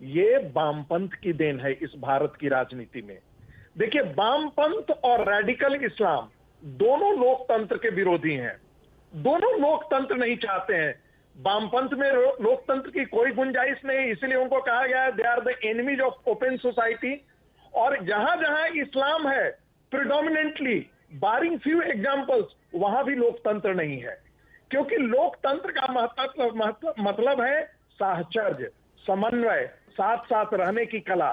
ये वामपंथ की देन है इस भारत की राजनीति में। देखिए, वामपंथ और रेडिकल इस्लाम दोनों लोकतंत्र के विरोधी हैं, दोनों लोकतंत्र नहीं चाहते हैं। वामपंथ में लोकतंत्र की कोई गुंजाइश नहीं, इसलिए उनको कहा गया है they are the enemies of open society. और जहां जहां इस्लाम है प्रिडोमिनेंटली, बारिंग फ्यू एग्जांपल्स, वहां भी लोकतंत्र नहीं है, क्योंकि लोकतंत्र का मतलब है साहचर्य, समन्वय, साथ साथ रहने की कला।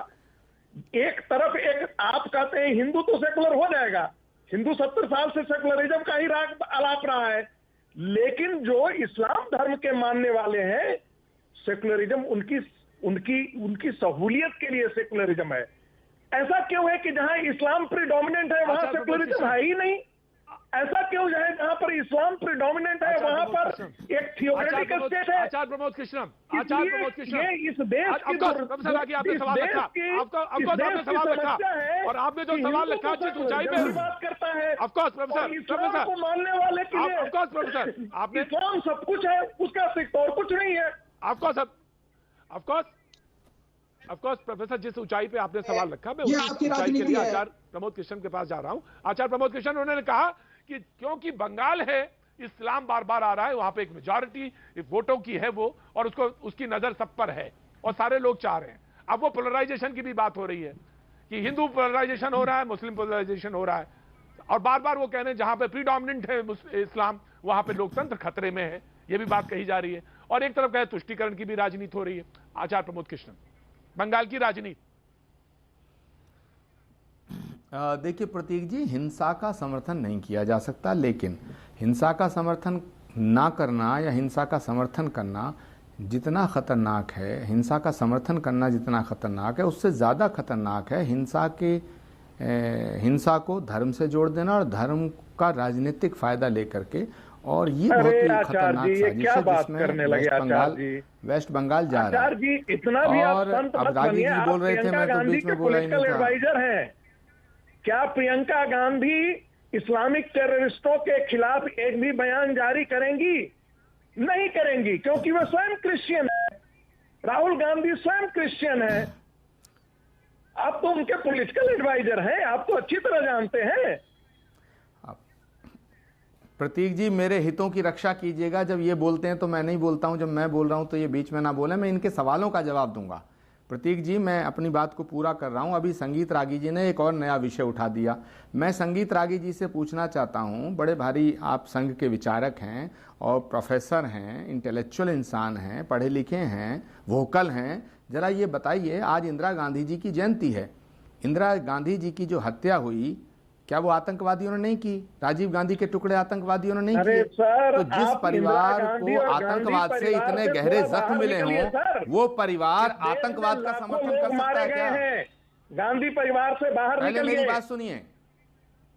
एक तरफ आप कहते हैं हिंदू तो सेकुलर हो जाएगा, हिंदू 70 साल से सेकुलरिज्म का ही राग अलाप रहा है, लेकिन जो इस्लाम धर्म के मानने वाले हैं, सेकुलरिज्म उनकी सहूलियत के लिए सेकुलरिज्म है। ऐसा क्यों है कि जहां इस्लाम प्रिडोमिनेंट है वहां सेकुलरिज्म है ही नहीं? ऐसा क्यों है जहां पर इस्लाम प्रिडोमिनेंट है वहां पर एक थियोक्रेटिक स्टेट है? आचार्य प्रमोद कृष्णम, ये इस देश की आपने सवाल रखा, आपने सवाल रखा और आपने जो सवाल रखा जिस ऊंचाई पे बात करता है, ऑफकोर्स प्रोफेसर को मानने वाले के लिए ऑफकोर्स प्रोफेसर आपने इस्लाम सब कुछ है, उसका सिर्फ और कुछ नहीं है। ऑफकोर्स प्रोफेसर, जिस ऊंचाई पे आपने सवाल रखा, मैं उसी ऊंचाई के लिए आचार्य प्रमोद कृष्ण के पास जा रहा हूं। आचार्य प्रमोद कृष्ण, उन्होंने कहा कि क्योंकि बंगाल है, इस्लाम बार बार आ रहा है, वहां पे एक मेजॉरिटी वोटों की है वो, और उसकी नजर सब पर है और सारे लोग चाह रहे हैं। अब वो पोलराइजेशन की भी बात हो रही है कि हिंदू पोलराइजेशन हो रहा है, मुस्लिम पोलराइजेशन हो रहा है, और बार बार वो कह रहे हैं जहां पे प्रीडोमिनेंट है इस्लाम वहां पे लोकतंत्र खतरे में है, ये भी बात कही जा रही है। और एक तरफ कहे तुष्टीकरण की भी राजनीति हो रही है। आचार्य प्रमोद कृष्ण, बंगाल की राजनीति। देखिए प्रतीक जी, हिंसा का समर्थन नहीं किया जा सकता, लेकिन हिंसा का समर्थन ना करना या हिंसा का समर्थन करना जितना खतरनाक है, हिंसा का समर्थन करना जितना खतरनाक है, उससे ज़्यादा खतरनाक है हिंसा को धर्म से जोड़ देना और धर्म का राजनीतिक फायदा लेकर के। और ये बहुत ही खतरनाक साजिश है जिसमें वेस्ट बंगाल जा रहा है। इतना भी और अब रागी जी बोल रहे थे, मैं तो बीच में बोला ही नहीं था। एडवाइजर हैं क्या प्रियंका गांधी इस्लामिक टेररिस्टों के खिलाफ एक भी बयान जारी करेंगी? नहीं करेंगी, क्योंकि वे स्वयं क्रिश्चियन है। राहुल गांधी स्वयं क्रिश्चियन है। आप तो उनके पॉलिटिकल एडवाइजर हैं, आप तो अच्छी तरह जानते हैं। प्रतीक जी, मेरे हितों की रक्षा कीजिएगा। जब ये बोलते हैं तो मैं नहीं बोलता हूं, जब मैं बोल रहा हूं तो ये बीच में ना बोले। मैं इनके सवालों का जवाब दूंगा। प्रतीक जी, मैं अपनी बात को पूरा कर रहा हूं। अभी संगीत रागी जी ने एक और नया विषय उठा दिया। मैं संगीत रागी जी से पूछना चाहता हूं, बड़े भारी आप संघ के विचारक हैं और प्रोफेसर हैं, इंटेलेक्चुअल इंसान हैं, पढ़े लिखे हैं, वोकल हैं, जरा ये बताइए, आज इंदिरा गांधी जी की जयंती है। इंदिरा गांधी जी की जो हत्या हुई, क्या वो आतंकवादियों ने नहीं की? राजीव गांधी के टुकड़े आतंकवादियों ने नहीं किए? तो जिस परिवार को आतंकवाद से इतने गहरे जख्म मिले हों, वो परिवार आतंकवाद का समर्थन कर सकता है क्या? गांधी परिवार से बाहर पहले मेरी बात सुनिए,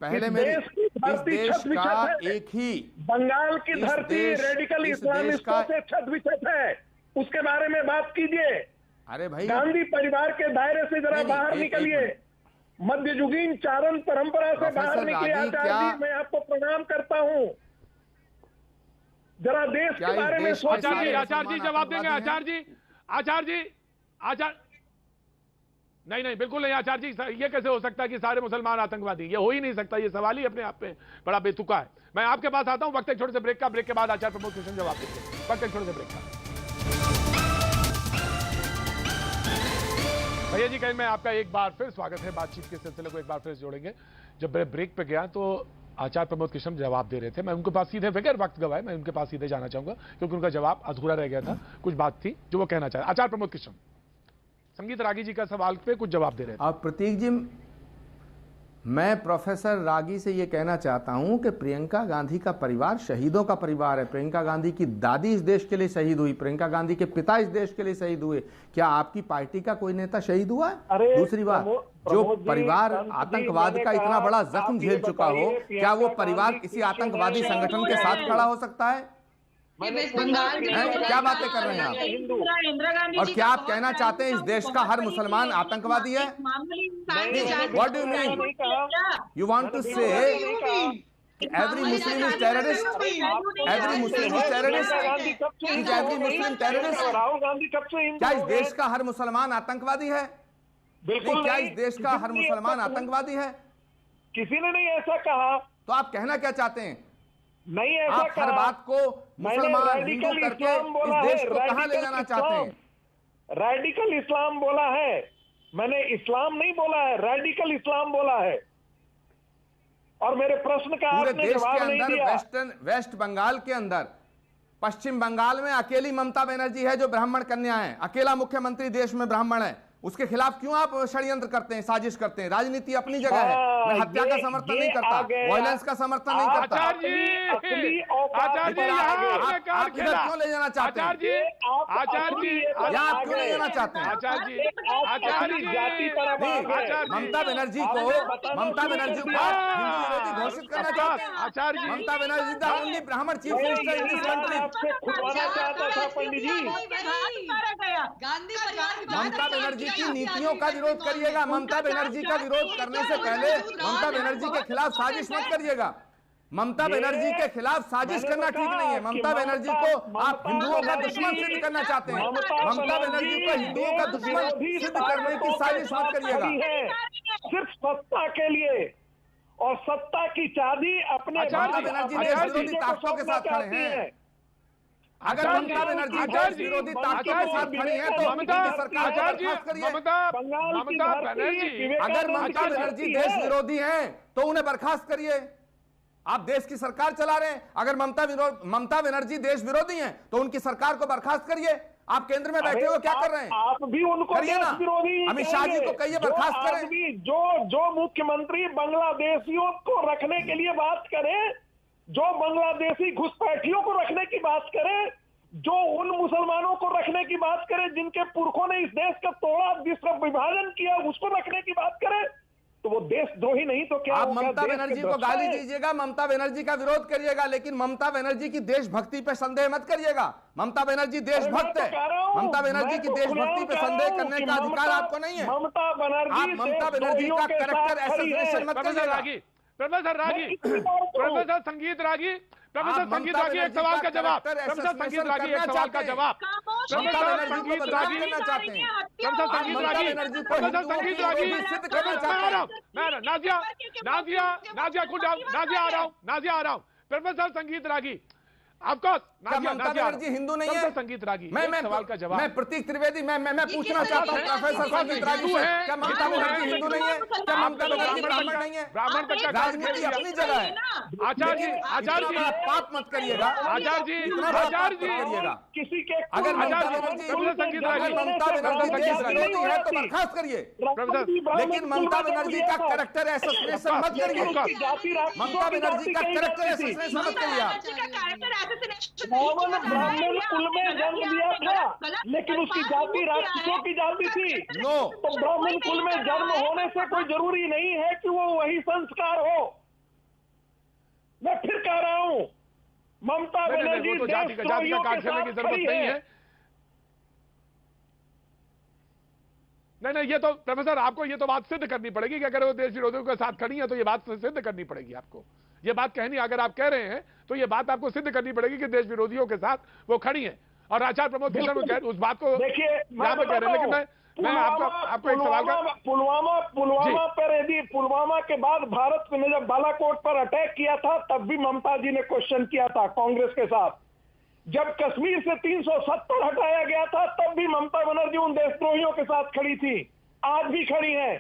पहले मेरी, इस देश का एक ही बंगाल की धरती रेडिकल इस्लामिस्टों से छत विछत है, उसके बारे में बात कीजिए। अरे भाई, गांधी परिवार के दायरे से जरा बाहर निकलिए, मध्ययुगीन चारण परंपरा से बाहर निकले। आचार्य जी, मैं आपको प्रणाम करता हूं। जरा देश के बारे में सोचिए। आचार्य जी जवाब देंगे। आचार्य जी नहीं, बिल्कुल नहीं। आचार्य जी, ये कैसे हो सकता है कि सारे मुसलमान आतंकवादी? ये हो ही नहीं सकता। ये सवाल ही अपने आप में बड़ा बेतुका है। मैं आपके पास आता हूं वक्त एक छोटे से ब्रेक का। ब्रेक के बाद आचार्य प्रमोद कृष्ण जवाब देंगे। वक्त एक छोटे से ब्रेक का। भैया जी कहीं मैं आपका एक बार फिर स्वागत है। बातचीत के सिलसिले को एक बार फिर जोड़ेंगे। जब मैं ब्रेक पे गया तो आचार्य प्रमोद कृष्ण जवाब दे रहे थे, मैं उनके पास सीधे बगैर वक्त गवाए मैं उनके पास सीधे जाना चाहूंगा क्योंकि उनका जवाब अधूरा रह गया था। कुछ बात थी जो वो कहना चाह रहे। आचार्य प्रमोद कृष्ण संगीत रागी जी का सवाल पे कुछ जवाब दे रहे थे। अब प्रतीक जी, मैं प्रोफेसर रागी से ये कहना चाहता हूं कि प्रियंका गांधी का परिवार शहीदों का परिवार है। प्रियंका गांधी की दादी इस देश के लिए शहीद हुई, प्रियंका गांधी के पिता इस देश के लिए शहीद हुए। क्या आपकी पार्टी का कोई नेता शहीद हुआ है? दूसरी बात, जो परिवार आतंकवाद का इतना बड़ा जख्म झेल चुका हो, क्या वो परिवार किसी आतंकवादी संगठन के साथ खड़ा हो सकता है? क्या बातें कर रहे हैं आप? और क्या आप कहना चाहते हैं इस देश का हर मुसलमान आतंकवादी है? What do you mean? You want to say every Muslim is terrorist? Every Muslim is terrorist? Is every Muslim terrorist? Rahul Gandhi कब से क्या इस देश का हर मुसलमान आतंकवादी है? बिल्कुल क्या इस देश का हर मुसलमान आतंकवादी है? किसी ने नहीं ऐसा कहा। तो आप कहना क्या चाहते हैं? नहीं ऐसा आप हर बात को मुसलमान हिंदू करके इस देश को कहां ले जाना चाहते हैं? रेडिकल इस्लाम बोला है मैंने, इस्लाम नहीं बोला है, रेडिकल इस्लाम बोला है। और मेरे प्रश्न का पूरे आपने देश जवाब के नहीं अंदर दिया। वेस्ट बंगाल के अंदर, पश्चिम बंगाल में अकेली ममता बनर्जी है जो ब्राह्मण कन्या है, अकेला मुख्यमंत्री देश में ब्राह्मण है। उसके खिलाफ क्यों आप षड्यंत्र करते हैं, साजिश करते हैं? राजनीति अपनी जगह है। मैं हत्या का समर्थन नहीं करता, वायलेंस का समर्थन नहीं करता। आचार्य जी आप इधर क्यों ले जाना चाहते हैं? आचार्य जी यहाँ आप क्यों ले जाना चाहते हैं? आचार्य जी ममता बनर्जी को हिंदू विरोधी घोषित करना चाहते हैं? आचार्य जी ममता बनर्जी द ओनली ब्राह्मण chief minister in this country. चाहता था पंडित जी। गांधी परिवार ममता बनर्जी की नीतियों का विरोध करिएगा। ममता बनर्जी का विरोध करने से पहले ममता बनर्जी के खिलाफ साजिश मत करिएगा। ममता बनर्जी के खिलाफ साजिश करना ठीक नहीं है। ममता बनर्जी को आप हिंदुओं का दुश्मन सिद्ध करना चाहते हैं। ममता बनर्जी को हिंदुओं का दुश्मन सिद्ध करने की साजिश मत करिएगा। सिर्फ सत्ता के लिए और सत्ता की चाबी अपने ममता बनर्जी देश विरोधी ताकतों के साथ खड़े हैं। अगर ममता बनर्जी देश विरोधी ताकतों के साथ खड़ी है तो ममता सरकार को बर्खास्त करिए। अगर ममता बनर्जी देश विरोधी हैं तो उन्हें बर्खास्त करिए। आप देश की सरकार चला रहे हैं। अगर ममता बनर्जी देश विरोधी हैं तो उनकी सरकार को बर्खास्त करिए। आप केंद्र में बैठे हुए क्या कर रहे हैं? आप भी उनको करिए ना। अमित शाह जी को कहिए बर्खास्त करें। जो मुख्यमंत्री बांग्लादेशियों को रखने के लिए बात करें, जो बांग्लादेशी घुसपैठियों को रखने की बात करें, जो उन मुसलमानों को रखने की बात करें जिनके पुरखों ने इस देश का तोड़ा, जिसका विभाजन किया, उसको रखने की बात करें, तो वो देशद्रोही नहीं तो क्या? आप ममता बनर्जी को गाली दीजिएगा, ममता बनर्जी का विरोध करिएगा, लेकिन ममता बनर्जी की देशभक्ति पे संदेह मत करिएगा। ममता बनर्जी देशभक्त है। ममता बनर्जी की देशभक्ति पे संदेह करने का अधिकार आपको नहीं है। आप ममता बनर्जी का कैरेक्टर एसोसिएशन मत करिएगा। प्रोफेसर रागी, प्रोफेसर संगीत रागी, प्रोफेसर संगीत रागी एक सवाल का जवाब। प्रोफेसर संगीत रागी एक सवाल का जवाब। प्रोफेसर संगीत रागी, प्रोफेसर संगीत रागी, प्रोफेसर संगीत रागी, मैं नाजिया खुद नाजिया आ रहा हूं। प्रोफेसर संगीत रागी, आपको ममता बनर्जी हिंदू नहीं है? संगीत रागी मैं सवाल का जवाब। मैं प्रतीक त्रिवेदी मैं पूछना चाहता हूं प्रोफेसर संगीत रागी से, क्या ममता बनर्जी हिंदू नहीं है? क्या ममता बनर्जी ब्राह्मण नहीं है? ब्राह्मण बच्चा राजनीति अपनी जगह है। आचार्य जी पाप मत करिएगा। आचार्य जी करिएगा। किसी के अगर ममता बनर्जी देश विरोधी है तो बर्खास्त करिए, लेकिन ममता बनर्जी का कैरेक्टर एसोसिएशन मत करिए। ममता बनर्जी का कैरेक्टर एसोसिएशन मत करिए आप। ब्राह्मण कुल में जन्म लिया था, लेकिन उसकी जाति राक्षसों की जाति थी। तो ब्राह्मण कुल में जन्म होने से कोई जरूरी नहीं है कि वो वही संस्कार हो। मैं फिर कह रहा हूं, ममता बनर्जी तो जाति का कार्ड खेलने की जरूरत नहीं है। नहीं, ये तो प्रोफेसर आपको ये तो बात सिद्ध करनी पड़ेगी कि अगर वो देश विरोधियों के साथ खड़ी है तो ये बात सिद्ध करनी पड़ेगी आपको। ये बात कहनी, अगर आप कह रहे हैं तो ये बात आपको सिद्ध करनी पड़ेगी कि देश विरोधियों के साथ वो खड़ी है। और आचार्य प्रमोद कृष्ण उस बात को देखिए यहाँ पे कह रहे हैं, लेकिन मैं आपको एक सवाल का पुलवामा के बाद भारत ने जब बालाकोट पर अटैक किया था तब भी ममता जी ने क्वेश्चन किया था कांग्रेस के साथ। जब कश्मीर से 370 हटाया गया था तब भी ममता बनर्जी उन देशद्रोहियों के साथ खड़ी थी। आज भी खड़ी हैं।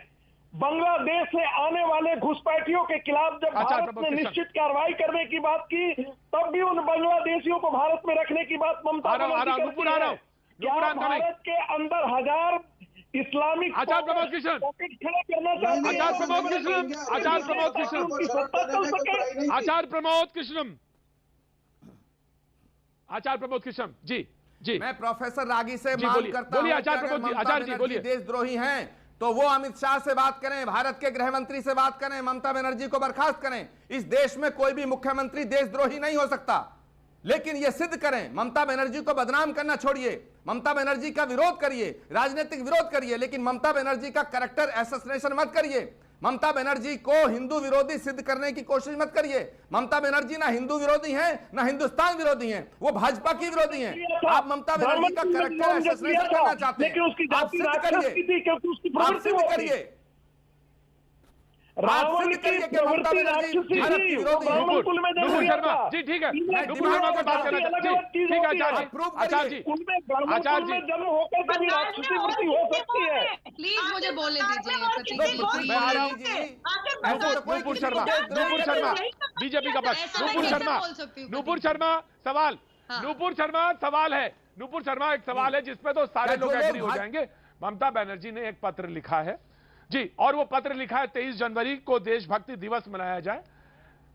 बांग्लादेश से आने वाले घुसपैठियों के खिलाफ जब भारत ने निश्चित कार्रवाई करने की बात की, तब भी उन बांग्लादेशियों को भारत में रखने की बात ममता बनर्जी करती है। क्या भारत के अंदर 1000 इस्लामिक आचार्य प्रमोद कृष्ण पॉकेट खड़े करना चाहते हैं? आचार्य प्रमोद कृष्ण, आचार्य प्रमोद कृष्ण, आचार्य प्रमोद कृष्ण, आचार्य प्रमोद कृष्ण जी जी। मैं प्रोफेसर रागी से मांग करता हूं, आचार्य प्रमोद जी, आचार्य जी बोलिए। देशद्रोही हैं तो वो अमित शाह से बात करें, भारत के गृह मंत्री से बात करें, ममता बनर्जी को बर्खास्त करें। इस देश में कोई भी मुख्यमंत्री देशद्रोही नहीं हो सकता, लेकिन ये सिद्ध करें। ममता बनर्जी को बदनाम करना छोड़िए, ममता बनर्जी का विरोध करिए, राजनीतिक विरोध करिए, लेकिन ममता बनर्जी का कैरेक्टर असैसिनेशन मत करिए। ममता बनर्जी को हिंदू विरोधी सिद्ध करने की कोशिश मत करिए। ममता बनर्जी ना हिंदू विरोधी हैं, ना हिंदुस्तान विरोधी हैं, वो भाजपा की विरोधी हैं। आप ममता बनर्जी का कैरेक्टर असैसिनेशन करना चाहते हैं, आप सिद्ध करिए, आप सिद्ध करिए, रावण की प्रवृत्ति राक्षसी थी, वो ब्राह्मण कुल में जन्म शर्मा जी, ठीक है, नुपुर शर्मा से बात करना चाहते हैं, ठीक है आचार्य जी, उनमें ब्राह्मण कुल में जन्म होकर भी राक्षसी वृत्ति हो सकती है। प्लीज मुझे बोलने दीजिए। मैं आ रहा हूँ नुपुर शर्मा, बीजेपी का पक्ष, नुपुर शर्मा सवाल, नुपुर शर्मा सवाल है, नुपुर शर्मा एक सवाल है जिसपे तो सारे लोग एग्री हो जाएंगे। ममता बनर्जी ने एक पत्र लिखा है जी, और वो पत्र लिखा है 23 जनवरी को देशभक्ति दिवस मनाया जाए।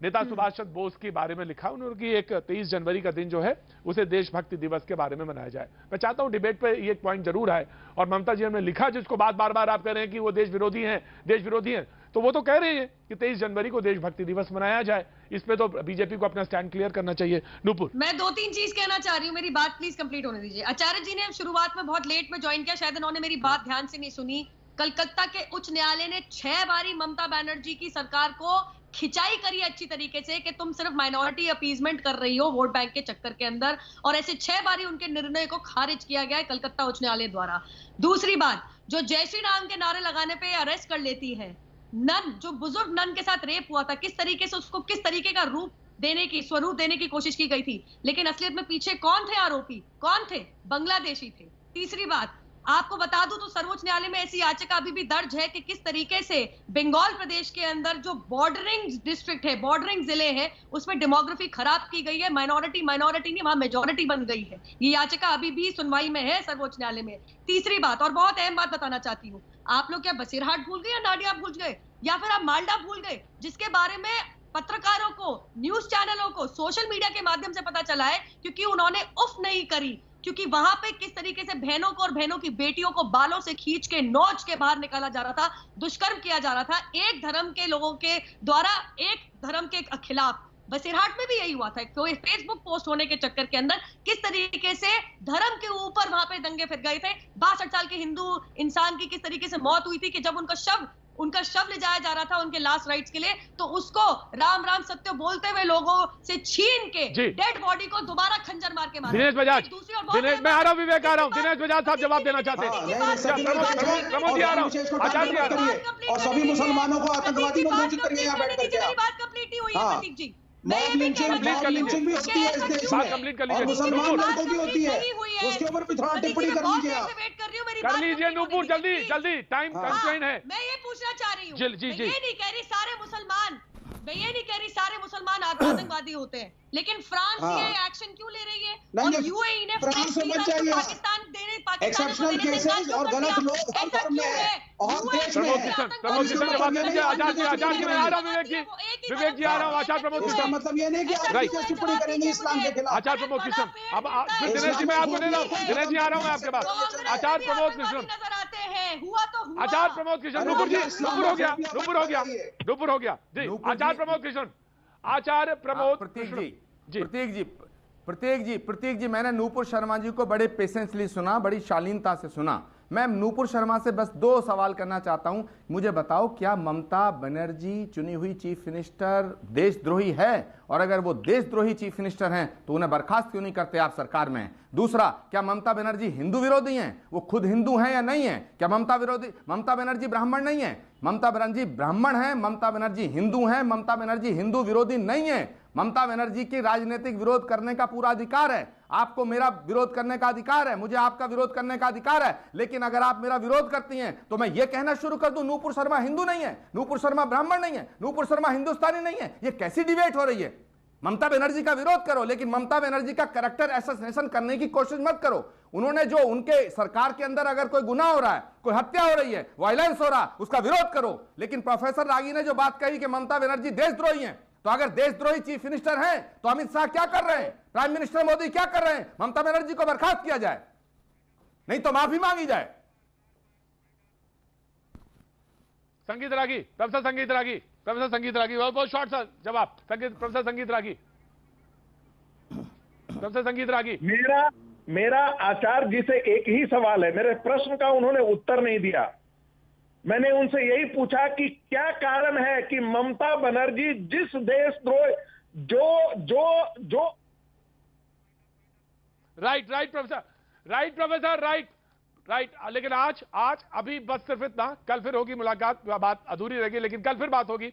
नेता सुभाष चंद्र बोस के बारे में लिखा उन्होंने, एक 23 जनवरी का दिन जो है उसे देशभक्ति दिवस के बारे में मनाया जाए। मैं चाहता हूं डिबेट पे ये एक पॉइंट जरूर है, और ममता जी ने लिखा जिसको बार बार आप कह रहे हैं कि वो देश विरोधी हैं, तो वो तो कह रहे हैं कि 23 जनवरी को देशभक्ति दिवस मनाया जाए। इस पे तो बीजेपी को अपना स्टैंड क्लियर करना चाहिए। नुपुर, मैं 2-3 चीज कहना चाह रही हूँ, मेरी बात प्लीज कंप्लीट होने दीजिए। आचार्य जी ने शुरुआत में बहुत लेट में ज्वाइन किया, शायद उन्होंने मेरी बात ध्यान से नहीं सुनी। कलकत्ता के उच्च न्यायालय ने 6 बारी ममता बनर्जी की सरकार को खिंचाई करी अच्छी तरीके से कि तुम सिर्फ माइनॉरिटी अपीजमेंट कर रही हो वोट बैंक के चक्कर के अंदर, और ऐसे 6 बारी उनके निर्णय को खारिज किया गया है कलकत्ता उच्च न्यायालय द्वारा। दूसरी बात, जो जय श्री राम के नारे लगाने पे अरेस्ट कर लेती है नन, जो बुजुर्ग नन के साथ रेप हुआ था, किस तरीके से उसको किस तरीके का स्वरूप देने की कोशिश की गई थी, लेकिन असलियत में पीछे कौन थे आरोपी, कौन थे? बांग्लादेशी थे। तीसरी बात, आपको बता दूं तो सर्वोच्च न्यायालय में ऐसी याचिका अभी भी दर्ज है कि किस तरीके से बंगाल प्रदेश के अंदर जो बॉर्डरिंग डिस्ट्रिक्ट है, बॉर्डरिंग जिले हैं, उसमें डेमोग्राफी खराब की गई है, माइनॉरिटी नहीं वहां मेजॉरिटी बन गई है। ये याचिका अभी भी सुनवाई में है सर्वोच्च न्यायालय में। तीसरी बात, और बहुत अहम बात बताना चाहती हूँ, आप लोग क्या बसीरहाट भूल गए या नाडिया भूल गए, या फिर आप मालडा भूल गए, जिसके बारे में पत्रकारों को, न्यूज चैनलों को, सोशल मीडिया के माध्यम से पता चला है, क्योंकि उन्होंने उफ नहीं करी, क्योंकि वहां पे किस तरीके से बहनों को और बहनों की बेटियों को बालों से खींच के नोच के बाहर निकाला जा रहा था, दुष्कर्म किया जा रहा था एक धर्म के लोगों के द्वारा, एक धर्म के खिलाफ। बसीरहाट में भी यही हुआ था, फेसबुक पोस्ट होने के चक्कर के अंदर किस तरीके से धर्म के ऊपर वहां पे दंगे फिर गए थे। 62 साल के हिंदू इंसान की किस तरीके से मौत हुई थी कि जब उनका शव ले जाया जा रहा था उनके लास्ट राइट्स के लिए, तो उसको राम राम सत्य बोलते हुए लोगों से छीन के डेड बॉडी को दोबारा खंजर मार के मारा। दिनेश बजाज, मैं आ रहा हूं, विवेक आ रहा हूं, दिनेश बजाज साहब जवाब देना चाहते हैं। प्रमोद जी आ रहा हूं, आचार्य जी आ रहा हूं, और सभी मुसलमानों को आतंकवादी में घोषित करिए यहाँ बैठ करके। मेरी बात कंप्लीट नहीं हुई है प्रतीक जी, मॉब लिंचिंग भी होती है इस देश में, और मुसलमान लोगों की होती है, उसके ऊपर भी थोड़ा टिप्पणी कर लीजिए आप। कर लीजिए नुपुर, जल्दी टाइम कंस्ट्रेंट है। मैं ये पूछना चाह रही हूँ, जी मैं ये नहीं कह रही सारे मुसलमान आतंकवादी होते हैं, लेकिन फ्रांस ये एक्शन क्यों ले रही है, और यूएई ने एक्सेप्शनल केसेस और गलत लोग हर धर्म में है और देश में है। प्रमोद किशन जवाब दे दीजिए। आचार्य जी मैं आ रहा हूं, विवेक जी आ रहा हूं। आचार्य प्रमोद किशन, मतलब ये नहीं कि आप टिप्पणी करेंगे इस्लाम के खिलाफ। आचार्य प्रमोद किशन, अब दिनेश जी मैं आपको दे रहा हूं, दिनेश जी आ रहा हूं मैं आपके पास। आचार्य प्रमोद किशन, आचार्य प्रमोद किशन, नुपुर हो गया जी। आचार्य प्रमोद किशन, आचार्य प्रमोद प्रतीक जी मैंने नूपुर शर्मा जी को बड़े पेशेंसली सुना, बड़ी शालीनता से सुना। मैं नूपुर शर्मा से बस 2 सवाल करना चाहता हूं। मुझे बताओ, क्या ममता बनर्जी चुनी हुई चीफ मिनिस्टर देशद्रोही है? और अगर वो देशद्रोही चीफ मिनिस्टर हैं तो उन्हें बर्खास्त क्यों नहीं करते आप सरकार में? दूसरा, क्या ममता बनर्जी हिंदू विरोधी हैं? वो खुद हिंदू हैं या नहीं है? क्या ममता बनर्जी ब्राह्मण नहीं है? ममता बनर्जी ब्राह्मण है, ममता बनर्जी हिंदू है, ममता बनर्जी हिंदू विरोधी नहीं है। ममता बनर्जी की राजनीतिक विरोध करने का पूरा अधिकार है। आपको मेरा विरोध करने का अधिकार है, मुझे आपका विरोध करने का अधिकार है, लेकिन अगर आप मेरा विरोध करती हैं तो मैं ये कहना शुरू कर दूं नूपुर शर्मा हिंदू नहीं है, नूपुर शर्मा ब्राह्मण नहीं है, नूपुर शर्मा हिंदुस्तानी नहीं है। ये कैसी डिबेट हो रही है? ममता बनर्जी का विरोध करो, लेकिन ममता बनर्जी का कैरेक्टर असैसिनेशन करने की कोशिश मत करो। उन्होंने जो उनके सरकार के अंदर अगर कोई गुनाह हो रहा है, कोई हत्या हो रही है, वायलेंस हो रहा है, उसका विरोध करो। लेकिन प्रोफेसर रागी ने जो बात कही कि ममता बनर्जी देशद्रोही हैं, तो अगर देशद्रोही चीफ मिनिस्टर हैं तो अमित शाह क्या कर रहे हैं, प्राइम मिनिस्टर मोदी क्या कर रहे हैं? ममता बनर्जी को बर्खास्त किया जाए, नहीं तो माफी मांगी जाए। संगीत रागी, प्रोफेसर संगीत रागी, प्रोफेसर संगीत रागी, बहुत शॉर्ट सा जवाब। प्रोफेसर संगीत रागी, प्रोफेसर संगीत रागी। मेरा आचार्य जी से एक ही सवाल है, मेरे प्रश्न का उन्होंने उत्तर नहीं दिया। मैंने उनसे यही पूछा कि क्या कारण है कि ममता बनर्जी जिस देशद्रोह जो राइट प्रोफेसर राइट। लेकिन आज अभी बस सिर्फ इतना, कल फिर होगी मुलाकात, बात अधूरी रहेगी लेकिन कल फिर बात होगी।